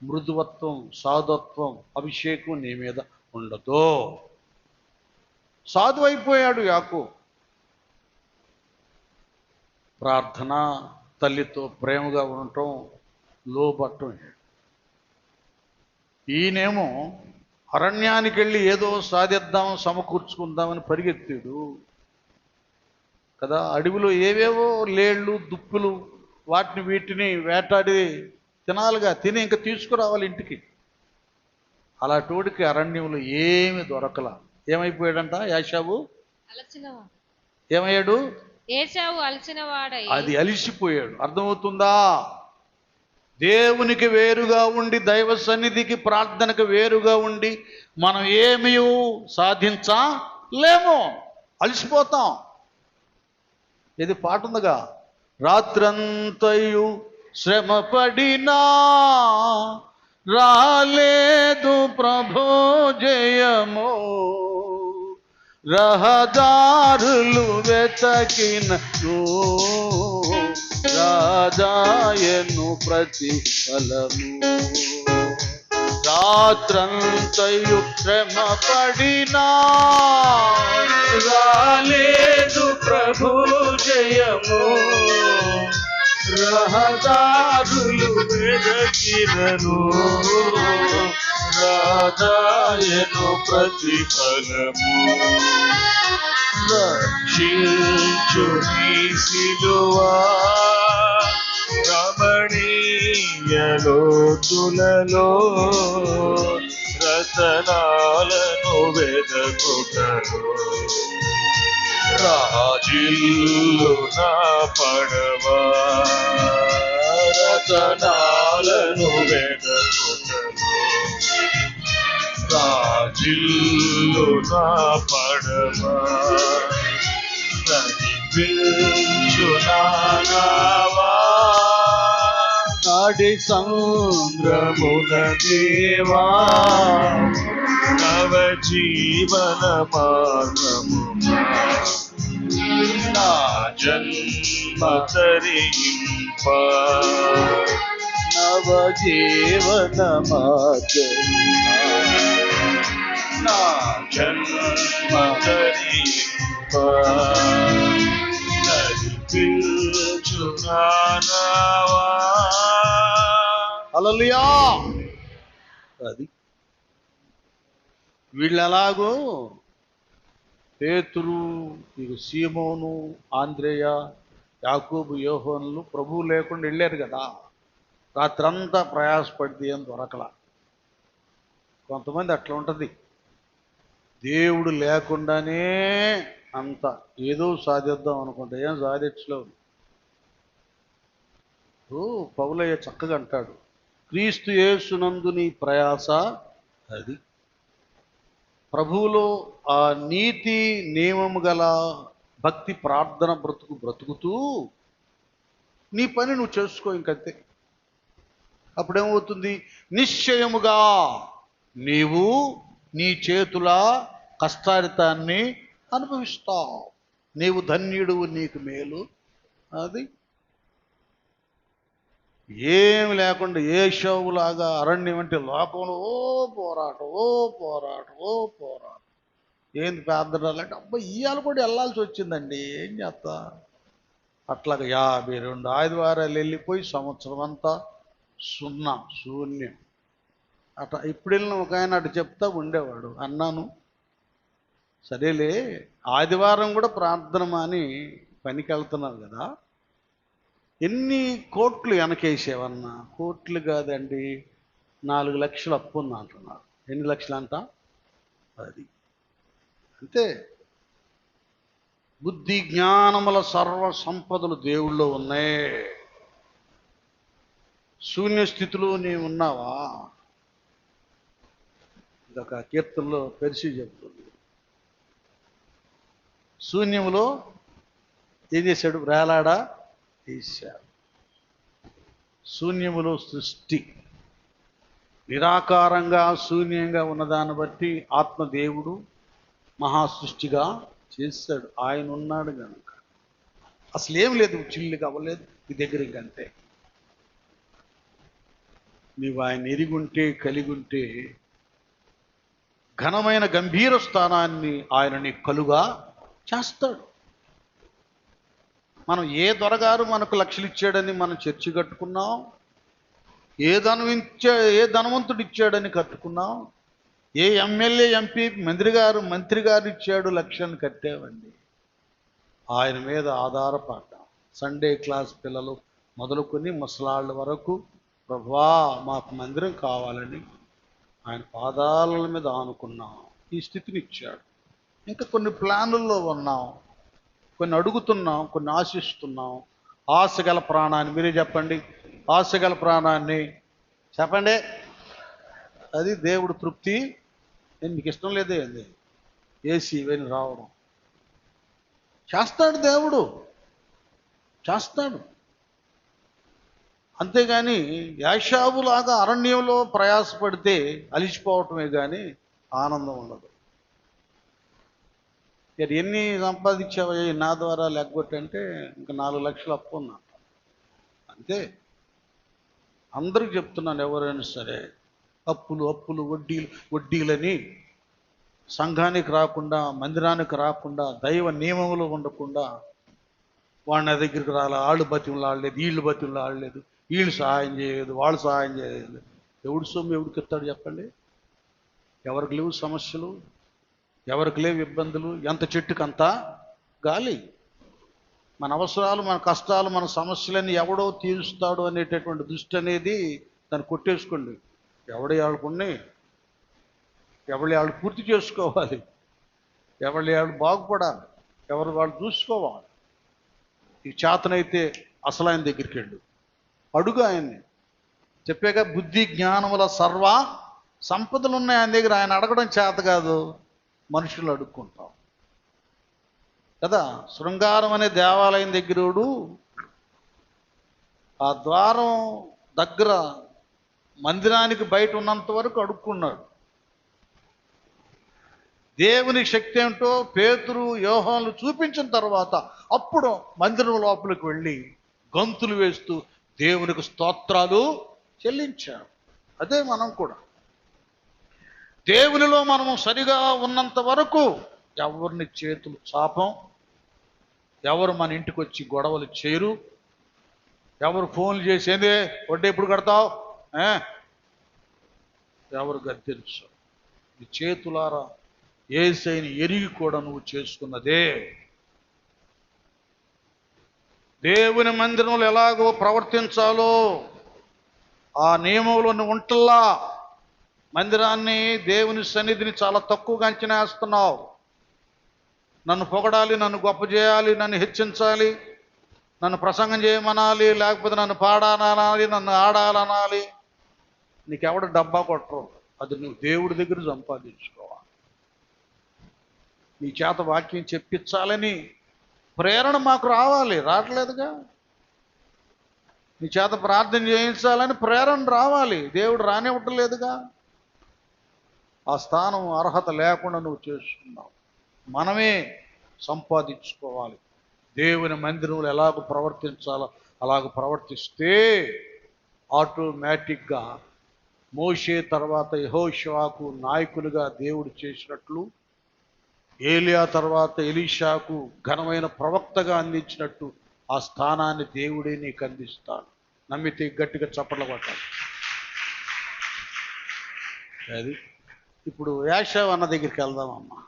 మృదువత్వం, సాధుత్వం, అభిషేకం నీ మీద ఉండదు. సాధు అయిపోయాడు యాకోబు. ప్రార్థన, తల్లితో ప్రేమగా ఉండటం, లోబట్టం. ఈయనేమో అరణ్యానికి వెళ్ళి ఏదో సాధిద్దాం, సమకూర్చుకుందామని పరిగెత్తాడు కదా. అడవిలో ఏవేవో లేళ్ళు, దుప్పులు, వాటిని వీటిని వేటాడి తినాలిగా, తిని ఇంకా తీసుకురావాలి ఇంటికి. అలాంటోడికి అరణ్యంలో ఏమి దొరకల. ఏమైపోయాడంట యాషావు? అలసినవాడు. ఏమయ్యాడు? ఏశావు అలసినవాడై. అది అలిసిపోయాడు. అర్థమవుతుందా? దేవునికి వేరుగా ఉండి, దైవ సన్నిధికి ప్రార్థనకు వేరుగా ఉండి మనం ఏమీ సాధించలేము, అలసిపోతాం. ఇది పాట ఉందిగా, రాత్రంతయు శ్రమ పడినా రాలేదు ప్రభో జయము, రహదారులు వెతకినను రాజాయను ప్రతిఫలము. రాత్రంతయు శ్రమ పడినా రాలేదు ప్రభు జయము, రహదారులు వెదకినను రాజాయను ప్రతిఫలము. రక్షించు నీ సిలువా రమణీయ లోతులలో, రతనాలను వెదకుటలో రాజిల్లు నా పడవా, రతనాలను వెదకుటలో రాజిల్లు నా పడవా, నడిపించు నా నావా నాడి సంద్రమున దేవా, నవ జీవన మార్గముగా నా జన్మ తరింప, నవ జీవన మార్గముగా నా జన్మ తరింప, నడిపించు నా నావా. హల్లెలూయా. అది వీళ్ళు ఎలాగో పేతురు, ఇక సీమోను, ఆంద్రేయ, యాకోబు, యోహానులు ప్రభువు లేకుండా వెళ్ళారు కదా. రాత్రంతా ప్రయాసపడితే ఏం దొరకలా. కొంతమంది అట్లా ఉంటుంది, దేవుడు లేకుండానే అంత ఏదో సాధిద్దాం అనుకుంటా, ఏం సాధించలేవు. పౌలయ్య చక్కగా అంటాడు, క్రీస్తు యేసునందు నీ ప్రయాస అది. ప్రభువులో ఆ నీతి నియమము గల భక్తి ప్రార్థన బ్రతుకుతూ నీ పని నువ్వు చేసుకో, ఇంకంతే. అప్పుడేమవుతుంది? నిశ్చయముగా నీవు నీ చేతుల కష్టారితాన్ని అనుభవిస్తావు. నీవు ధన్యుడు, నీకు మేలు. అది ఏమి లేకుండా ఏషవులాగా అరణ్యం అంటే లోకంలో పోరాటం. ఏంది ప్రార్థనలంటే, అబ్బా ఇవాళ కూడా వెళ్ళాల్సి వచ్చిందండి, ఏం చేస్తా. అట్లాగా 52 ఆదివారాలు వెళ్ళిపోయి సంవత్సరం అంతా శూన్యం. అట్లా ఇప్పుడు వెళ్ళిన ఒక ఆయన అటు చెప్తా ఉండేవాడు. అన్నాను, సరేలే ఆదివారం కూడా ప్రార్థన మాని పనికి వెళ్తున్నారు కదా, ఎన్ని కోట్లు వెనకేసేవన్నా? కోట్లు కాదండి, 4 లక్షలు అప్పు ఉంది అంటున్నారు. ఎన్ని లక్షలు అంట? అది అంతే. బుద్ధి జ్ఞానముల సర్వ సంపదలు దేవుళ్ళో ఉన్నాయి. శూన్య స్థితిలో నీవు ఉన్నావా? ఇదొక కీర్తనలో పెరిసి చెప్తుంది. శూన్యములో ఏం చేశాడు? వేలాడా తీశాడు. శూన్యములో సృష్టి, నిరాకారంగా శూన్యంగా ఉన్నదాన్ని బట్టి ఆత్మదేవుడు మహాసృష్టిగా చేశాడు. ఆయన ఉన్నాడు కనుక అసలు ఏం లేదు, చిల్లుగా అవ్వలేదు నీ దగ్గర. ఇంకంతే. నీవు ఆయన ఎరిగుంటే కలిగి ఉంటే ఘనమైన గంభీర స్థానాన్ని ఆయన నీకు కలుగా చేస్తాడు. మనం ఏ దొరగారు మనకు లక్షలు ఇచ్చాడని మనం చర్చి కట్టుకున్నాం, ఏ ధనవంతుడు ఇచ్చాడని కట్టుకున్నాం, ఏ ఎమ్మెల్యే ఎంపీ మంత్రి గారు ఇచ్చాడు లక్షలను కట్టామండి. ఆయన మీద ఆధారపడ్డాం. సండే క్లాస్ పిల్లలు మొదలుకొని ముసలాళ్ళ వరకు ప్రభువా మాకు మందిరం కావాలని ఆయన పాదాల మీద ఆనుకున్నాం. ఈ స్థితిని ఇచ్చాడు. ఇంకా కొన్ని ప్లానుల్లో ఉన్నాం, కొన్ని అడుగుతున్నాం, కొన్ని ఆశిస్తున్నాం. ఆశగల ప్రాణాన్ని, మీరే చెప్పండి, ఆశగల ప్రాణాన్ని చెప్పండి. అది దేవుడు తృప్తి. మీకు ఇష్టం లేదే అండి ఏసీ ఇవన్నీ రావడం. చేస్తాడు దేవుడు, చేస్తాడు. అంతేగాని యాషావులాగా అరణ్యంలో ప్రయాసపడితే అలిసిపోవటమే కానీ ఆనందం ఉండదు. ఎన్ని సంపాదించావా నా ద్వారా లేకపోతే ఇంకా 4 లక్షలు అప్పు ఉన్నా అంతే. అందరికి చెప్తున్నాను, ఎవరైనా సరే అప్పులు వడ్డీలని సంఘానికి రాకుండా, మందిరానికి రాకుండా, దైవ నియమములు ఉండకుండా వాళ్ళ దగ్గరికి రాలే, వాళ్ళు బతిమలు ఆడలేదు, వీళ్ళు బతిమలు ఆడలేదు, వీళ్ళు సహాయం చేయలేదు, వాళ్ళు సహాయం చేయలేదు. ఎవడు సొమ్ము ఎవడికి ఎత్తాడు చెప్పండి? ఎవరికి లేవు సమస్యలు, ఎవరికి లేవు ఇబ్బందులు. ఎంత చెట్టుకంతా గాలి. మన అవసరాలు, మన కష్టాలు, మన సమస్యలన్నీ ఎవడో తీరుస్తాడు అనేటటువంటి దృష్టి అనేది దాన్ని కొట్టేసుకోండి. ఎవడి వాళ్ళకున్నాయి, ఎవరి వాళ్ళు పూర్తి చేసుకోవాలి, ఎవరి వాళ్ళు బాగుపడాలి, ఎవరు వాళ్ళు చూసుకోవాలి. ఈ చేతనైతే అసలు ఆయన దగ్గరికి వెళ్ళు, అడుగు ఆయన్ని. చెప్పాక బుద్ధి జ్ఞానముల సర్వ సంపదలు ఉన్నాయి ఆయన దగ్గర. ఆయన అడగడం చేత కాదు, మనుషులు అడుక్కుంటాం కదా. శృంగారం అనే దేవాలయం దగ్గరోడు ఆ ద్వారం దగ్గర మందిరానికి బయట ఉన్నంత వరకు అడుక్కున్నాడు. దేవుని శక్తి ఏమిటో పేతురు యోహానులు చూపించిన తర్వాత అప్పుడు మందిరం లోపలికి వెళ్ళి గంతులు వేస్తూ దేవునికి స్తోత్రాలు చెల్లించాడు. అదే మనం కూడా దేవునిలో మనము సరిగా ఉన్నంత వరకు ఎవరిని చేతులు చాపం, ఎవరు మన ఇంటికి వచ్చి గొడవలు చేయరు, ఎవరు ఫోన్లు చేసేదే వడ్డీ ఎప్పుడు కడతావు ఎవరు గద్దెలుసు. ఈ చేతులారా యేసయ్యని ఎరిగి కూడా నువ్వు చేసుకున్నదే. దేవుని మందిరంలో ఎలాగో ప్రవర్తించాలో ఆ నియమంలో నువ్వు ఉంటల్లా. మందిరాన్ని, దేవుని సన్నిధిని చాలా తక్కువగా అంచనా వేస్తున్నావు. నన్ను పొగడాలి, నన్ను గొప్ప చేయాలి, నన్ను హెచ్చించాలి, నన్ను ప్రసంగం చేయమనాలి, లేకపోతే నన్ను పాడాలనాలి, నన్ను ఆడాలనాలి. నీకెవడ డబ్బా కొట్టరు, అది నువ్వు దేవుడి దగ్గర సంపాదించుకోవాలి. నీ చేత వాక్యం చెప్పించాలని ప్రేరణ మాకు రావాలి, రావట్లేదుగా. నీ చేత ప్రార్థన చేయించాలని ప్రేరణ రావాలి, దేవుడు రానివ్వటం లేదుగా. ఆ స్థానం అర్హత లేకుండా నువ్వు చేస్తున్నావు. మనమే సంపాదించుకోవాలి. దేవుని మందిరంలో ఎలాగ ప్రవర్తించాలో అలాగ ప్రవర్తిస్తే ఆటోమేటిక్గా మోషే తర్వాత యెహోషువకు నాయకులుగా దేవుడు చేసినట్లు, ఏలియా తర్వాత ఎలీషాకు ఘనమైన ప్రవక్తగా అందించినట్టు ఆ స్థానాన్ని దేవుడే నీకు అందిస్తాడు. నమ్మితే గట్టిగా చప్పట్లు కొట్టాలి. అది ఇప్పుడు యాషావు అన్న దగ్గరికి వెళ్దామమ్మా.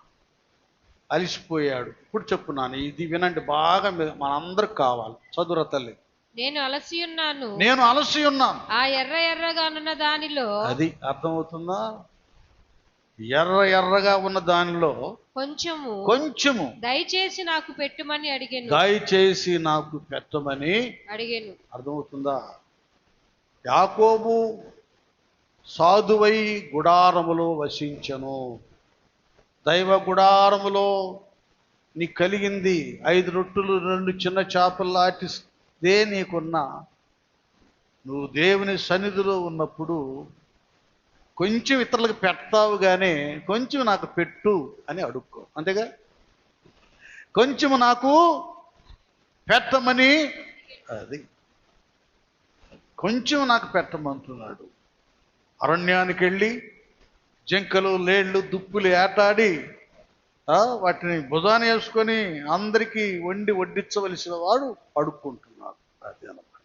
అలిసిపోయాడు. ఇప్పుడు చెప్పున్నాను, ఇది వినండి బాగా, మనందరికి కావాలి. చదువుర తల్లి. నేను అలసి ఉన్నాను, నేను అలసి ఉన్నాను. ఆ ఎర్రగానున్న దానిలో. అది అర్థమవుతుందా? ఎర్ర ఎర్రగా ఉన్న దానిలో కొంచెము దయచేసి నాకు పెట్టుమని అడిగాను. దయచేసి నాకు పెట్టమని అర్థమవుతుందా? యాకోబు సాధువై గుడారములో వసించను. దైవ గుడారములో నీ కలిగింది 5 రొట్టెలు 2 చిన్న చేపల్లాంటిదే నీకున్నా, నువ్వు దేవుని సన్నిధిలో ఉన్నప్పుడు కొంచెం ఇతరులకు పెడతావు కానీ కొంచెం నాకు పెట్టు అని అడుక్కో. అంతేగా, కొంచెం నాకు పెట్టమని, అది కొంచెం నాకు పెట్టమంటున్నాడు. అరణ్యానికి వెళ్ళి జింకలు, లేళ్ళు, దుప్పులు ఏటాడి వాటిని భుజాన వేసుకొని అందరికీ వడ్డించవలసిన వాడు అడుక్కుంటున్నాడు. అది అన్నమాట.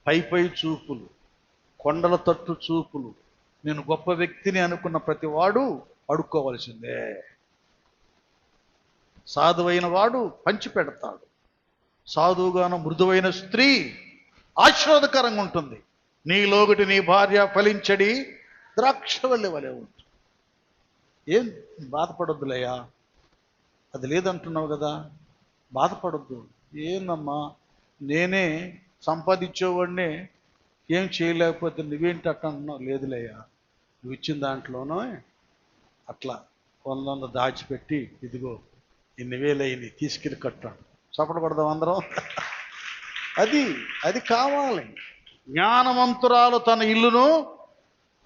పై చూపులు, కొండల తట్టు చూపులు, నేను గొప్ప వ్యక్తిని అనుకున్న ప్రతి వాడు అడుక్కోవలసిందే. సాధువైన వాడు పంచి పెడతాడు. సాధువుగాను మృదువైన స్త్రీ ఆశీర్వాదకరంగా ఉంటుంది. నీలోగటి నీ భార్య ఫలించడి ద్రాక్షవల్లి వలె ఉంటుంది. ఏం బాధపడొద్దులయ్యా, అది లేదంటున్నావు కదా, బాధపడొద్దు. ఏందమ్మా, నేనే సంపాదించేవాడిని, ఏం చేయలేకపోతే నువ్వేంటి అట్ట అంటున్నావు? లేదులేయ్యా, నువ్వు ఇచ్చిన దాంట్లోనూ అట్లా 100 దాచిపెట్టి ఇదిగో 2,000 అయింది, తీసుకెళ్ళి కట్టాడు. చప్పటపడదాం అందరం. అది కావాలి. జ్ఞానవంతురాలు తన ఇల్లును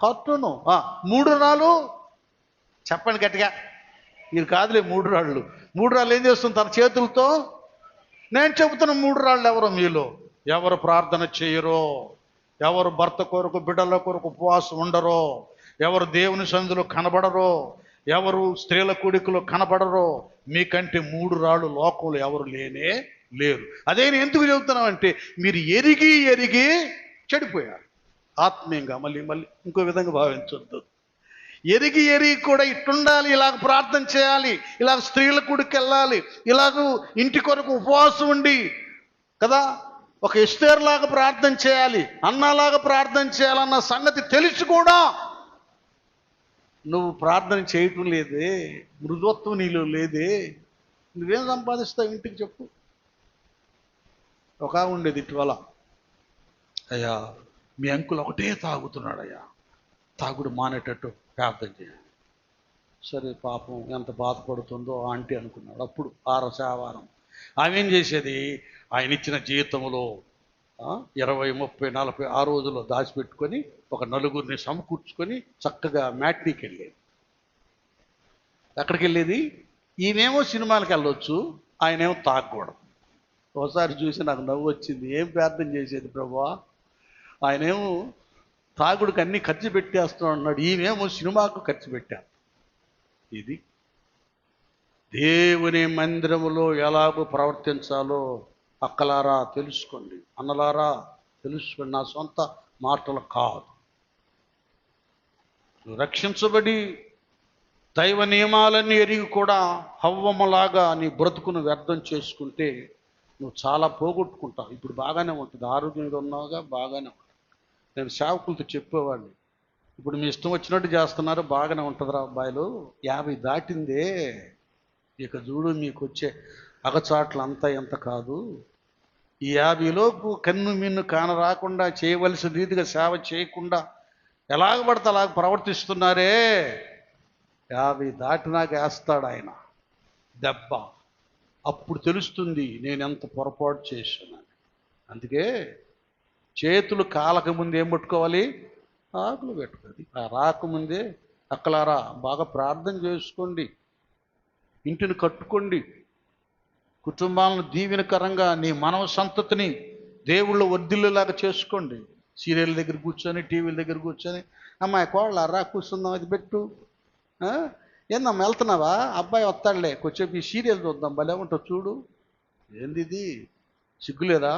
కట్టును. 3 రాళ్ళు చెప్పండి గట్టిగా. మీరు కాదులే 3 రాళ్ళు. 3 రాళ్ళు ఏం చేస్తుంది తన చేతులతో? నేను చెబుతున్న 3 రాళ్ళు ఎవరో మీలో ఎవరు ప్రార్థన చేయరో, ఎవరు భర్త కొరకు బిడ్డల కొరకు ఉపవాసం ఉండరో, ఎవరు దేవుని సన్నిధిలో కనబడరో, ఎవరు స్త్రీల కూడికలో కనబడరో, మీకంటే 3 రాళ్ళు లోకంలో ఎవరు లేనే లేరు. అదే నేను ఎందుకు చెబుతున్నామంటే, మీరు ఎరిగి చెడిపోయారు ఆత్మీయంగా. మళ్ళీ ఇంకో విధంగా భావించొద్దు. ఎరిగి కూడా ఇట్టుండాలి, ఇలాగ ప్రార్థన చేయాలి, ఇలాగ స్త్రీల కూడికి వెళ్ళాలి, ఇలాగ ఇంటి కొరకు ఉపవాసం ఉండి కదా, ఒక ఎస్తేర్ లాగా ప్రార్థన చేయాలి, అన్నలాగా ప్రార్థన చేయాలన్న సంగతి తెలిసి కూడా నువ్వు ప్రార్థన చేయటం లేదే, మృదుత్వం నీలో లేదే, నువ్వేం సంపాదిస్తావు ఇంటికి చెప్పు. ఒక ఉండేది ఇటీవల, అయ్యా మీ అంకుల్ ఒకటే తాగుతున్నాడయ్యా, తాగుడు మానేటట్టు ప్రార్థన చేయాలి. సరే పాపం ఎంత బాధపడుతుందో ఆంటీ అనుకున్నాడు. అప్పుడు ఆవారం ఆమె ఏం చేసేది, ఆయన ఇచ్చిన జీతంలో 20, 30, 40 ఆ రోజుల్లో దాచిపెట్టుకొని ఒక 4గురిని సమకూర్చుకొని చక్కగా మ్యాట్నీకి వెళ్ళేది. ఎక్కడికి వెళ్ళేది? ఈయనేమో సినిమాలకు వెళ్ళొచ్చు, ఆయనేమో తాగకూడదు. ఒకసారి చూసి నాకు నవ్వు వచ్చింది. ఏం ప్రార్థన చేసేది ప్రభువా, ఆయనేమో తాగుడికి అన్నీ ఖర్చు పెట్టేస్తున్నాడు అన్నాడు, ఈమెమో సినిమాకు ఖర్చు పెట్టాను. ఇది దేవుని మందిరములో ఎలాగో ప్రవర్తించాలో అక్కలారా తెలుసుకోండి, అన్నలారా తెలుసుకోండి. నా సొంత మాటలు కాదు. రక్షించబడి దైవ నియమాలన్నీ ఎరిగి కూడా హవ్వమ్మలాగా నీ బ్రతుకును వ్యర్థం చేసుకుంటే నువ్వు చాలా పోగొట్టుకుంటావు. ఇప్పుడు బాగానే ఉంటుంది, ఆరోగ్యంగా ఉన్నావుగా, బాగానే ఉంటుంది. నేను సేవకులతో చెప్పేవాడిని, ఇప్పుడు మీ ఇష్టం వచ్చినట్టు చేస్తున్నారు, బాగానే ఉంటుందిరా అబ్బాయిలు, 50 దాటిందే, ఇక చూడు మీకు వచ్చే అగచాట్లు అంతా ఎంత కాదు. ఈ 50లోపు కన్ను మిన్ను కాన రాకుండా చేయవలసిన రీతిగా సేవ చేయకుండా ఎలాగ పడితే అలాగ ప్రవర్తిస్తున్నారే, 50 దాటినాక వేస్తాడు ఆయన దెబ్బ. అప్పుడు తెలుస్తుంది నేను ఎంత పొరపాటు చేశాను. అందుకే చేతులు కాలక ముందు ఏం పట్టుకోవాలి? ఆకులు పెట్టుకోవాలి. ఆ రాకముందే అక్కలారా బాగా ప్రార్థన చేసుకోండి, ఇంటిని కట్టుకోండి, కుటుంబాలను దీవెనకరంగా నీ మానవ సంతతిని దేవుళ్ళు వర్ధిల్లేలాగా చేసుకోండి. సీరియల్ దగ్గర కూర్చొని, టీవీల దగ్గర కూర్చొని, అమ్మాయి కోళ్ళ రా కూర్చుందాం, అది పెట్టు, ఏందమ్మా వెళ్తున్నావా, అబ్బాయి వస్తాడులే కొంచెం ఈ సీరియల్ చూద్దాం, భలే ఉంటావు చూడు, ఏంది ఇది, సిగ్గులేదా?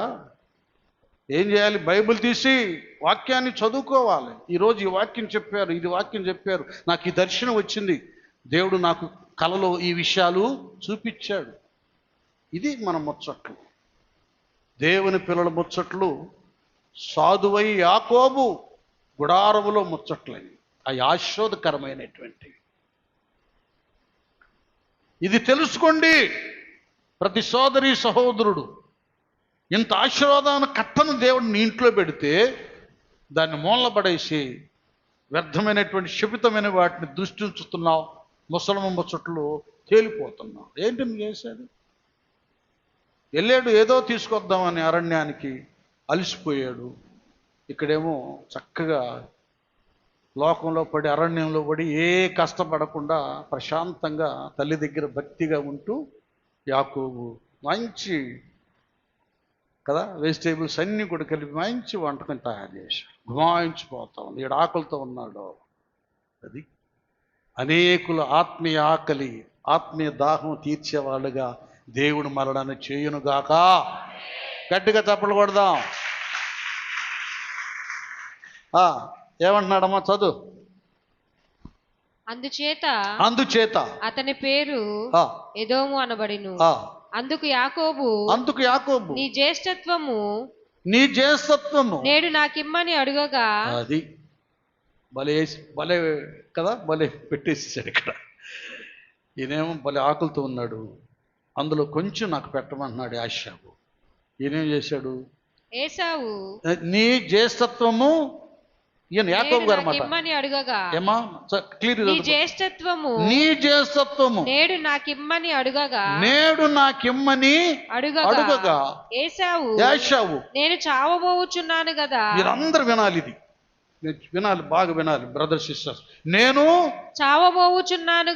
ఏం చేయాలి? బైబిల్ తీసి వాక్యాన్ని చదువుకోవాలి. ఈరోజు ఈ వాక్యం చెప్పారు, ఇది వాక్యం చెప్పారు, నాకు ఈ దర్శనం వచ్చింది, దేవుడు నాకు కలలో ఈ విషయాలు చూపించాడు. ఇది మన ముచ్చట్లు, దేవుని పిల్లల ముచ్చట్లు. సాధువై యాకోబు గుడారములో ముచ్చట్లయి అవి ఆశీర్వాదకరమైనటువంటివి. ఇది తెలుసుకోండి ప్రతి సోదరి సహోదరుడు. ఇంత ఆశీర్వాదాన్ని కట్టను దేవుడు నీ ఇంట్లో పెడితే దాన్ని మూలపడేసి వ్యర్థమైనటువంటి శపితమైన వాటిని దృష్టించుతున్నావు, ముసలమ్మ ముచ్చట్లు తేలిపోతున్నావు. ఏంటి నువ్వు చేసేది? వెళ్ళాడు ఏదో తీసుకొద్దామని అరణ్యానికి, అలసిపోయాడు. ఇక్కడేమో చక్కగా లోకంలో పడి అరణ్యంలో పడి ఏ కష్టపడకుండా ప్రశాంతంగా తల్లి దగ్గర భక్తిగా ఉంటూ యాకోబు మంచి కదా వెజిటేబుల్స్ అన్నీ కూడా కలిపి మంచి వంటకం తయారు చేశాడు. గుమాయించిపోతా ఉంది, ఈడు ఆకలితో ఉన్నాడు. అది అనేకుల ఆత్మీయ ఆకలి, ఆత్మీయ దాహం తీర్చేవాళ్ళుగా దేవుడు మరణాన్ని చేయునుగాక. గట్టిగా చప్పట్లు కొడదాం. ఏమంటున్నాడమ్మా చదువు. అందుచేత అతని పేరు ఎదోము అనబడిను. అందుకు యాకోబు నీ జ్యేష్ఠత్వము నేడు నాకిమ్మని అడుగగా. అది భలే భలే కదా, భలే పెట్టేసేసాడు ఇక్కడ. ఈయనేమో భలే ఆకలితో ఉన్నాడు, అందులో కొంచెం నాకు పెట్టమంటున్నాడు యాషావు. ఈయనేం చేశాడు? ఏసావు నీ జ్యేష్ఠత్వము, ఈయన యాకోబు గారు మాట ఏమా క్లియర్, నీ జ్యేష్ఠత్వము నేడు నాకిమ్మని అడుగగా ఏసావు నేను చావబోచున్నాను కదా. మీరందరూ వినాలి, ఇది వినాలి, బాగా వినాలి బ్రదర్ సిస్టర్స్. నేను చావబోతున్నాను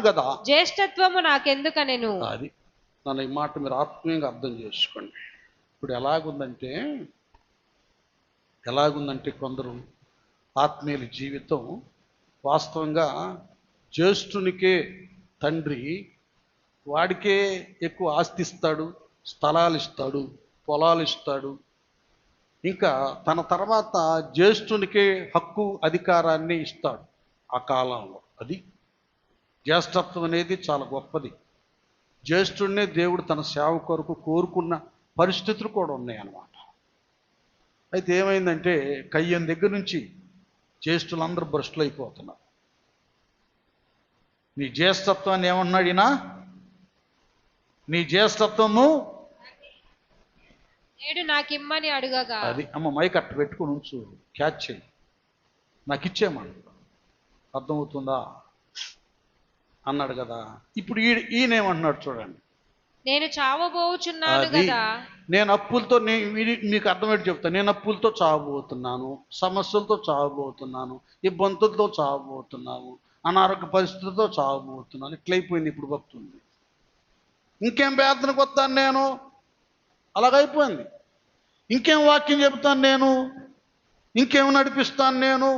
కదా, జ్యేష్ఠత్వము నాకెందుకనెను. అది నన్ను ఈ మాట మీరు ఆత్మీయంగా అర్థం చేసుకోండి. ఇప్పుడు ఎలాగుందంటే కొందరు ఆత్మీయుల జీవితం వాస్తవంగా జ్యేష్ఠునికే తండ్రి వాడికే ఎక్కువ ఆస్తి ఇస్తాడు, స్థలాలు ఇస్తాడు, పొలాలు ఇస్తాడు. ఇంకా తన తర్వాత జ్యేష్ఠునికే హక్కు అధికారాన్ని ఇస్తాడు ఆ కాలంలో. అది జ్యేష్ఠత్వం అనేది చాలా గొప్పది. జ్యేష్ఠుడినే దేవుడు తన సేవ కొరకు కోరుకున్న పరిస్థితులు కూడా ఉన్నాయన్నమాట. అయితే ఏమైందంటే కయ్యం దగ్గర నుంచి జ్యేష్ఠులందరూ భ్రష్టులు అయిపోతున్నారు. నీ జ్యేష్ఠత్వాన్ని ఏమన్నాడు ఈయన? నీ జ్యేష్ఠత్వము నేడు నాకిమ్మని అడుగగా. అది అమ్మ మైక్ అట్ట పెట్టుకుని ఉంచు, క్యాచ్ చేయి, నాకు ఇచ్చేయమని. అర్థమవుతుందా అన్నాడు కదా. ఇప్పుడు ఈయనేమంటున్నాడు చూడండి, నేను చావబోచున్నాను కదా. నేను అప్పులతో, మీకు అర్థమయ్యేది చెప్తాను, నేను అప్పులతో చావబోతున్నాను, సమస్యలతో చావబోతున్నాను, ఇబ్బందులతో చావబోతున్నాను, అనారోగ్య పరిస్థితులతో చావబోతున్నాను. ఇట్లయిపోయింది ఇప్పుడు భక్తుంది. ఇంకేం ప్రార్థనకు వస్తాను నేను, అలాగైపోయింది. ఇంకేం వాక్యం చెబుతాను నేను, ఇంకేం నడిపిస్తాను నేను,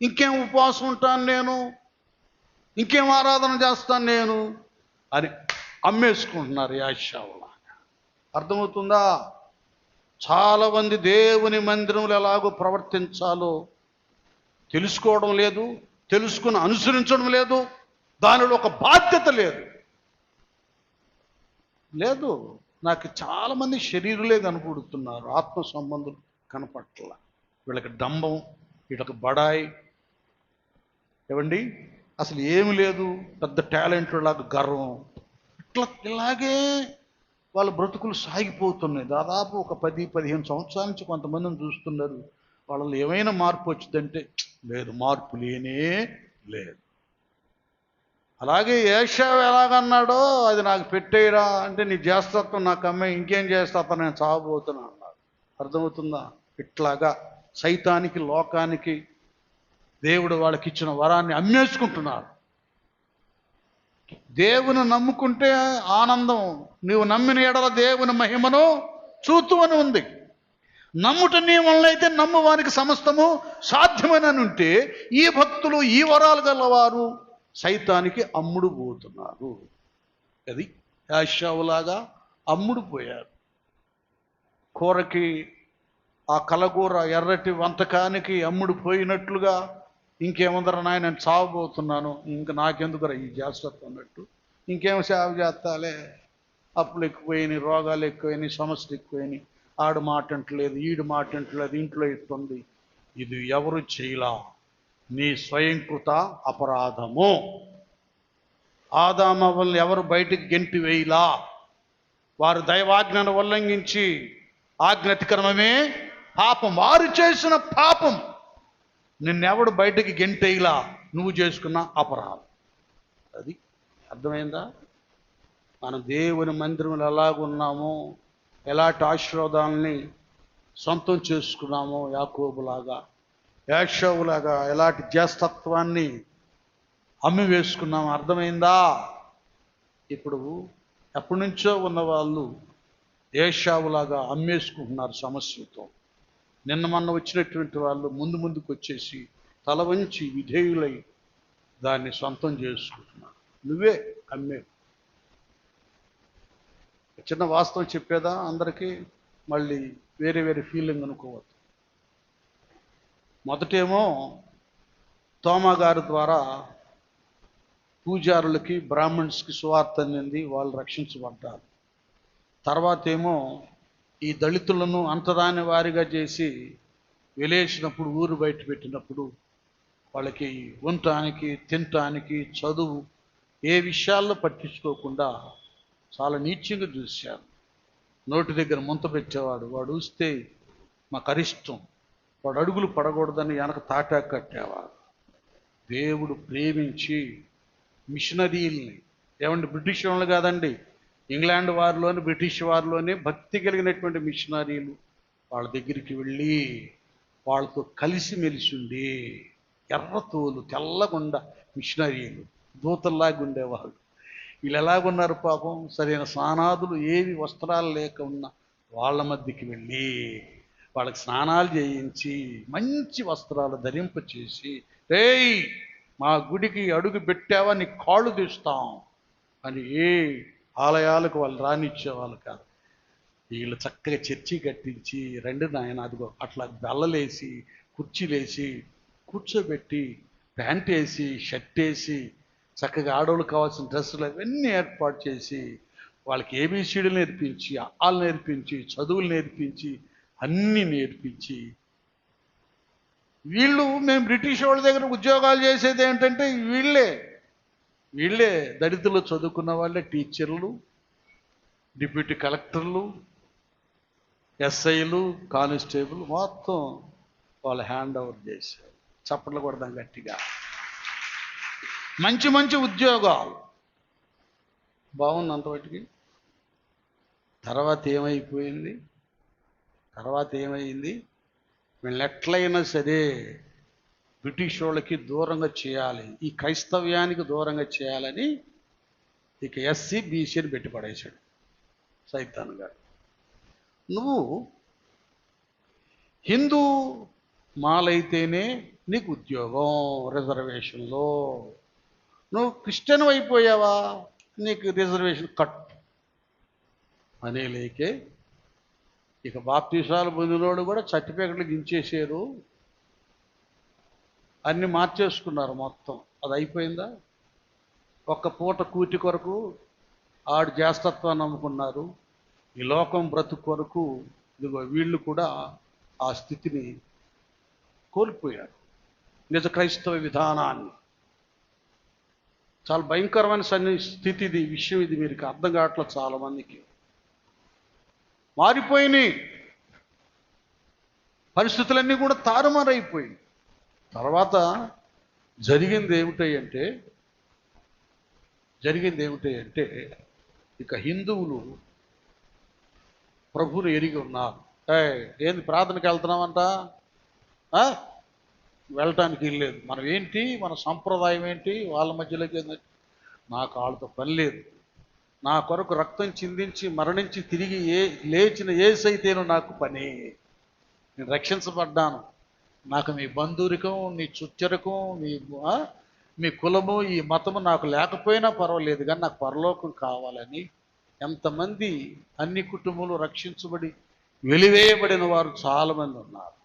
ఇంకేం ఉపవాసం ఉంటాను నేను, ఇంకేం ఆరాధన చేస్తాను నేను అని అమ్మేసుకుంటున్నారు యాషావులాగా. అర్థమవుతుందా? చాలామంది దేవుని మందిరంలో ఎలాగో ప్రవర్తించాలో తెలుసుకోవడం లేదు, తెలుసుకుని అనుసరించడం లేదు, దానిలో ఒక బాధ్యత లేదు. నాకు చాలామంది శరీరులే కనపడుతున్నారు, ఆత్మ సంబంధులు కనపట్ల. వీళ్ళకి డంబం, వీళ్ళకి బడాయి, ఏమండి అసలు ఏమి లేదు, పెద్ద టాలెంట్ లాగా గర్వం, ఇలాగే వాళ్ళ బ్రతుకులు సాగిపోతున్నాయి. దాదాపు ఒక 10-15 సంవత్సరాల నుంచి కొంతమందిని చూస్తున్నారు. వాళ్ళలో ఏమైనా మార్పు వచ్చిందంటే లేదు, మార్పు లేనే లేదు. అలాగే ఏషావు ఎలాగన్నాడో అది నాకు పెట్టేయరా అంటే, నీ జ్యేష్ఠత్వం నాకు అమ్మాయి, ఇంకేం చేస్తా నేను చావబోతున్నా అన్నాడు. అర్థమవుతుందా? ఇట్లాగా సైతానికి, లోకానికి దేవుడు వాళ్ళకి ఇచ్చిన వరాన్ని అమ్మేసుకుంటున్నారు. దేవుని నమ్ముకుంటే ఆనందం, నీవు నమ్మిన ఎడల దేవుని మహిమను చూతువని ఉంది. నమ్ముట నీ వలన అయితే నమ్ము వారికి సమస్తము సాధ్యమని ఉంటే, ఈ భక్తులు, ఈ వరాలు గలవారు సైతానికి అమ్ముడు పోతున్నారు. అది యాషావులాగా అమ్ముడు పోయారు. కూరకి, ఆ కలగూర ఎర్రటి వంటకానికి అమ్ముడు పోయినట్లుగా ఇంకేముందరా నాయన, నేను చావబోతున్నాను, ఇంకా నాకెందుకురా ఈ జ్యేష్ఠత్వం అన్నట్టు, ఇంకేం సేవ చేస్తాలే, అప్పులు ఎక్కువైనాయి, రోగాలు ఎక్కువైనాయి, సమస్యలు ఎక్కువైనాయి, ఆడు మాట అంటలేదు, ఈడు మాట అంటలేదు, ఇంట్లో ఇస్తుంది. ఇది ఎవరు చేయలా, నీ స్వయంకృత అపరాధము. ఆదామవ్వల్ని ఎవరు బయటికి గెంటి వేయలా. వారు దైవాజ్ఞను ఉల్లంఘించి, ఆజ్ఞ అతిక్రమమే పాపం, వారు చేసిన పాపం. నిన్నెవడు బయటికి గెంటేయలా, నువ్వు చేసుకున్న అపరాధం. అది అర్థమైందా? మనం దేవుని మందిరంలో ఎలాగున్నామో, ఎలాంటి ఆశీర్వాదాలని సొంతం చేసుకున్నామో, యాకోబులాగా యాషోవులాగా ఎలాంటి జ్యేష్ఠత్వాన్ని అమ్మి వేసుకున్నామో అర్థమైందా? ఇప్పుడు ఎప్పటి నుంచో ఉన్న వాళ్ళు ఏషావులాగా అమ్మేసుకుంటున్నారు సమస్యతో. నిన్న మొన్న వచ్చినటువంటి వాళ్ళు ముందుకు వచ్చేసి తల వంచి విధేయులై దాన్ని సొంతం చేసుకుంటున్నారు. నువ్వే అమ్మే. చిన్న వాస్తవం చెప్పేదా అందరికీ, మళ్ళీ వేరే ఫీలింగ్ అనుకోవద్దు. మొదటేమో తోమా గారి ద్వారా పూజారులకి, బ్రాహ్మణ్స్కి సువార్త అందింది, వాళ్ళు రక్షించబడ్డారు. తర్వాత ఏమో ఈ దళితులను అంతరాని వారిగా చేసి వెలేసినప్పుడు, ఊరు బయట పెట్టినప్పుడు వాళ్ళకి ఉండటానికి, తినటానికి, చదువు ఏ విషయాల్లో పట్టించుకోకుండా చాలా నీచంగా చూశారు. నోటి దగ్గర ముంత పెట్టేవాడు, వాడు ఊస్తే మాకు అరిష్టం, వాడు అడుగులు పడకూడదని వెనక తాటాకు కట్టేవాడు. దేవుడు ప్రేమించి మిషనరీల్ని, ఏమండి బ్రిటిష్ వాళ్ళు కాదండి, ఇంగ్లాండ్ వారిలోని, బ్రిటిష్ వారిలోనే భక్తి కలిగినటువంటి మిషనరీలు వాళ్ళ దగ్గరికి వెళ్ళి వాళ్ళతో కలిసిమెలిసి ఉండి, ఎర్రతోలు తెల్లగుండ మిషనరీలు దూతల్లాగా ఉండేవాళ్ళు. వీళ్ళు ఎలాగున్నారు పాపం, సరైన స్నానాదులు ఏవి వస్త్రాలు లేక ఉన్న వాళ్ళ మధ్యకి వెళ్ళి వాళ్ళకి స్నానాలు చేయించి మంచి వస్త్రాలు ధరింపచేసి, రేయ్ మా గుడికి అడుగు పెట్టావా నీ కాళ్ళు తీస్తాం అని ఏ ఆలయాలకు వాళ్ళు రానిచ్చేవాళ్ళు కాదు. వీళ్ళు చక్కగా చర్చి కట్టించి, రండి నాయన అదిగో అట్లా బెల్లలేసి, కుర్చీలేసి కూర్చోబెట్టి, ప్యాంట్ వేసి, షర్ట్ వేసి, చక్కగా ఆడవాళ్ళకి కావాల్సిన డ్రెస్సులు అవన్నీ ఏర్పాటు చేసి, వాళ్ళకి ఏబీసీడీలు నేర్పించి, అఆలు నేర్పించి, చదువులు నేర్పించి, అన్నీ నేర్పించి, వీళ్ళు మేము బ్రిటిష్ వాళ్ళ దగ్గర ఉద్యోగాలు చేసేది ఏంటంటే వీళ్ళే దళితులు చదువుకున్న వాళ్ళే టీచర్లు, డిప్యూటీ కలెక్టర్లు, ఎస్ఐలు, కానిస్టేబుల్ మొత్తం వాళ్ళు హ్యాండ్ ఓవర్ చేశారు. చప్పట్లు కొడదాం గట్టిగా. మంచి ఉద్యోగాలు బాగుంది అంతవరకు. తర్వాత ఏమైంది? వీళ్ళని ఎట్లయినా సరే బ్రిటిష్ వాళ్ళకి దూరంగా చేయాలి, ఈ క్రైస్తవ్యానికి దూరంగా చేయాలని ఇక ఎస్సీ బీసీని పెట్టి పడేశాడు సైతాన్ గారు. నువ్వు హిందూ మాలైతేనే నీకు ఉద్యోగం, రిజర్వేషన్లో. నువ్వు క్రిస్టియన్ అయిపోయావా, నీకు రిజర్వేషన్ కట్ అనే లేకే ఇక బాప్తీసాలు పొందినోడు కూడా సర్టిఫికెట్లు దించేసారు, అన్ని మార్చేసుకున్నారు మొత్తం. అది అయిపోయిందా? ఒక్క పూట కూటి కొరకు ఆడు జ్యేష్ఠత్వాన్ని నమ్ముకున్నారు. ఈ లోకం బ్రతుకు కొరకు ఇదిగో వీళ్ళు కూడా ఆ స్థితిని కోల్పోయారు, నిజ క్రైస్తవ విధానాన్ని. చాలా భయంకరమైన స్థితి ఇది, విషయం ఇది మీకు అర్థం కావట్లేదు. చాలామందికి మారిపోయినాయి, పరిస్థితులన్నీ కూడా తారుమారైపోయి. తర్వాత జరిగింది ఏమిటంటే ఇక హిందువులు ప్రభువుని ఎరిగి ఉన్నారు. ఏంది ప్రార్థనకి వెళ్తున్నామంట, వెళ్ళటానికి వెళ్ళలేదు. మనం ఏంటి, మన సంప్రదాయం ఏంటి, వాళ్ళ మధ్యలోకి ఏంటంటే నాకు వాళ్ళతో పని లేదు, నా కొరకు రక్తం చిందించి మరణించి తిరిగి లేచిన యేసైతేనో నాకు పని, నేను రక్షించబడ్డాను, నాకు మీ బంధురికం, మీ చుచ్చరికం, మీ కులము, ఈ మతము నాకు లేకపోయినా పర్వాలేదు, కానీ నాకు పరలోకం కావాలని ఎంతమంది అన్ని కుటుంబాలు రక్షించబడి వెలివేయబడిన వారు చాలామంది ఉన్నారు.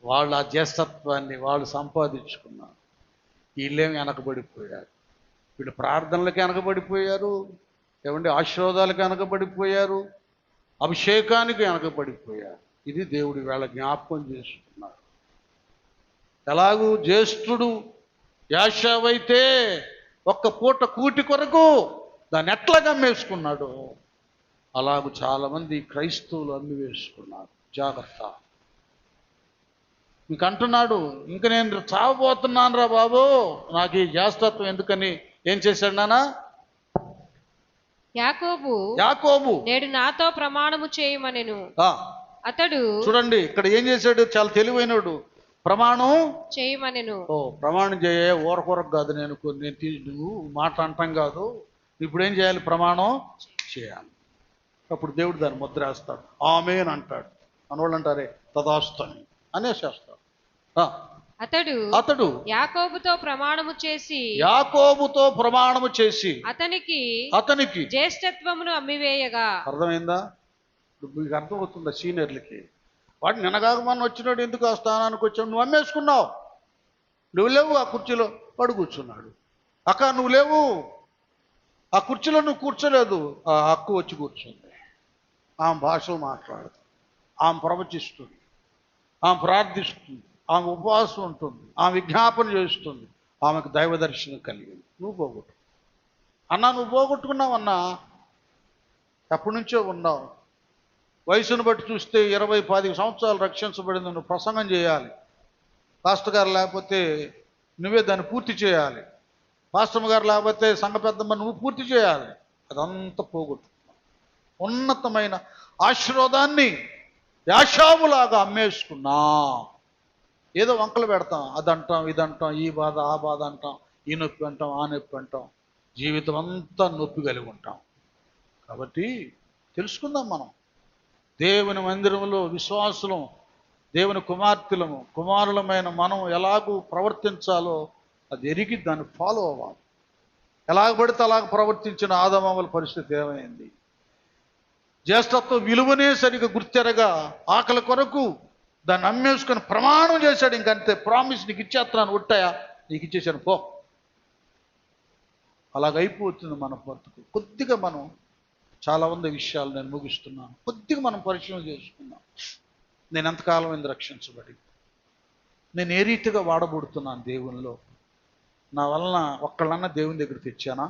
వాళ్ళు ఆ జ్యేష్ఠత్వాన్ని వాళ్ళు సంపాదించుకున్నారు. వీళ్ళేమి వెనకబడిపోయారు, వీళ్ళు ప్రార్థనలకు వెనకబడిపోయారు, ఏమంటే ఆశీర్వాదాలకు వెనకబడిపోయారు, అభిషేకానికి వెనకబడిపోయారు. ఇది దేవుడి వేళ జ్ఞాపకం చేసుకున్నారు. ఎలాగూ జ్యేష్ఠుడు యాషావైతే ఒక్క పూట కూటి కొరకు దాన్ని ఎట్లా అమ్మేసుకున్నాడు, అలాగూ చాలామంది క్రైస్తవులు అమ్మి వేసుకున్నారు. జాగ్రత్త. మీకు అంటున్నాడు, ఇంక నేను చావబోతున్నాను రా బాబు, నాకు ఈ జ్యేష్ఠత్వం ఎందుకని ఏం చేశాడు నానా? యాకోబు నేడు నాతో ప్రమాణము చేయమనెను. అతడు చూడండి ఇక్కడ ఏం చేశాడు, చాలా తెలివైనడు. ప్రమాణం చేయమనెను. ప్రమాణం చేయ ఊరకొరకు కాదు, నువ్వు మాట అంటాం కాదు, ఇప్పుడు ఏం చేయాలి? ప్రమాణం చేయాలి. అప్పుడు దేవుడు దాన్ని ముద్ర వేస్తాడు. ఆమేన్ అంటాడు. మనవాళ్ళు అంటారే తదాస్తు అని అనేసేస్తాడు. అతడు యాకోబుతో ప్రమాణము చేసి అతనికి జ్యేష్ఠత్వమును అమ్మివేయగా. అర్థమైందా? మీకు అర్థమవుతుందా? సీనియర్లకి వాడు నిన్నగాక మనం వచ్చినాడు, ఎందుకు ఆ స్థానానికి వచ్చావు? నువ్వు అమ్మేసుకున్నావు, నువ్వు లేవు ఆ కుర్చీలో, వాడు కూర్చున్నాడు. అక్క నువ్వు లేవు ఆ కుర్చీలో, నువ్వు కూర్చోలేదు, ఆ హక్కు వచ్చి కూర్చుంది. ఆమె భాషలు మాట్లాడుతుంది, ఆమె ప్రవచిస్తుంది, ఆమె ప్రార్థిస్తుంది, ఆమె ఉపవాసం ఉంటుంది, ఆమె విజ్ఞాపన చేస్తుంది, ఆమెకు దైవ దర్శనం కలిగింది. నువ్వు పోగొట్టు అన్నా, నువ్వు పోగొట్టుకున్నావన్నా. ఎప్పటి నుంచో ఉన్నావు. వయసును బట్టి చూస్తే 20-25 సంవత్సరాలు రక్షించబడింది. నువ్వు ప్రసంగం చేయాలి, పాస్టర్ గారు లేకపోతే నువ్వే దాన్ని పూర్తి చేయాలి, పాస్టర్ గారు లేకపోతే సంఘ పెద్దమ్మ నువ్వు పూర్తి చేయాలి. అదంతా పోగొట్టుకున్నావు. ఉన్నతమైన ఆశీర్వాదాన్ని యాషావులాగా అమ్మేసుకున్నా. ఏదో వంకలు పెడతాం, అదంటాం ఇదంటాం, ఈ బాధ ఆ బాధ అంటాం, ఈ నొప్పి అంటాం ఆ నొప్పి అంటాం, జీవితం అంతా నొప్పి కలిగి ఉంటాం. కాబట్టి తెలుసుకుందాం, మనం దేవుని మందిరంలో విశ్వాసులం, దేవుని కుమారులమైన మనం ఎలాగూ ప్రవర్తించాలో అది ఎరిగి దాన్ని ఫాలో అవ్వాలి. ఎలాగ పడితే అలాగ ప్రవర్తించిన ఆదామవ్వల పరిస్థితి ఏమైంది? జ్యేష్ఠత్వం విలువనే సరిగా గుర్తెరగా ఆకలి కొరకు దాన్ని అమ్మేసుకొని ప్రమాణం చేశాడు. ఇంకంతే, ప్రామిస్ నీకు ఇచ్చేస్తున్నాను, ఉంటాయా నీకు ఇచ్చేసాను పో. అలాగైపోతుంది మన బ్రతుకు. కొద్దిగా మనం చాలా మంది విషయాలు నేను ముగిస్తున్నాను, కొద్దిగా మనం పరిశీలన చేసుకుందాం. నేను ఎంతకాలం అయింది రక్షించబడి, నేను ఏ రీతిగా వాడబడుతున్నాను దేవునిలో? నా వలన ఒక్కళ్ళన్నా దేవుని దగ్గర తెచ్చానా?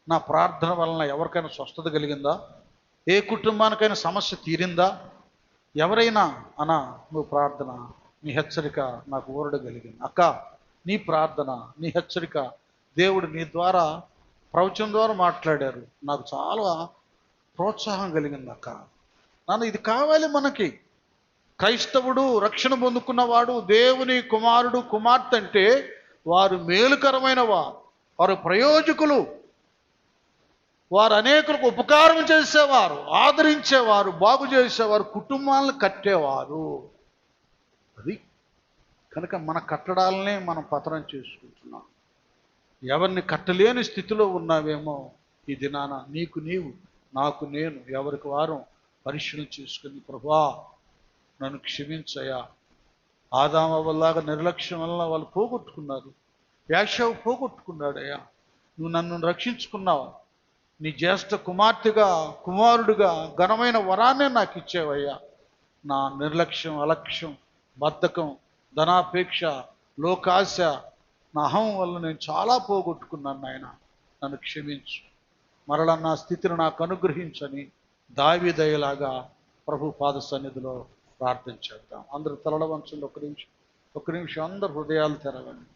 నా ప్రార్థన వలన ఎవరికైనా స్వస్థత కలిగిందా? ఏ కుటుంబానికైనా సమస్య తీరిందా? ఎవరైనా అన్నా నువ్వు ప్రార్థన, నీ హెచ్చరిక నాకు ఊరడ కలిగింది. అక్క నీ ప్రార్థన, నీ హెచ్చరిక దేవుడు నీ ద్వారా ప్రవచనం ద్వారా మాట్లాడారు, నాకు చాలా ప్రోత్సాహం కలిగింది అక్క. నాన్న ఇది కావాలి మనకి. క్రైస్తవుడు, రక్షణ పొందుకున్నవాడు, దేవుని కుమారుడు కుమార్తె అంటే వారు మేలుకరమైన వారు ప్రయోజకులు, వారు అనేకులకు ఉపకారం చేసేవారు, ఆదరించేవారు, బాగు చేసేవారు, కుటుంబాలను కట్టేవారు. అది కనుక మన కట్టడాలనే మనం పతనం చేసుకుంటున్నాం. ఎవరిని కట్టలేని స్థితిలో ఉన్నావేమో ఈ దినాన నీకు నీవు, నాకు నేను, ఎవరికి వారం పరిశీలన చేసుకుని, ప్రభువా నన్ను క్షమించయ్యా. ఆదామవ్వలాగా నిర్లక్ష్యం వల్ల వాళ్ళు పోగొట్టుకున్నారు, యాషావు పోగొట్టుకున్నాడయ్యా. నువ్వు నన్ను రక్షించుకున్నావు, నీ జ్యేష్ఠ కుమార్తెగా కుమారుడిగా ఘనమైన వరాన్నే నాకు ఇచ్చేవయ్యా. నా నిర్లక్ష్యం, అలక్ష్యం, బద్ధకం, ధనాపేక్ష, లోకాశ, నా అహం వల్ల నేను చాలా పోగొట్టుకున్నాను నాయన, నన్ను క్షమించు, మరలా నా స్థితిని నాకు అనుగ్రహించని దావీదయ్యలాగా ప్రభు పాద సన్నిధిలో ప్రార్థన చేద్దాం. అందరూ తలల వంచండి, ఒక్క నిమిషం అందరు హృదయాలు తెరవండి.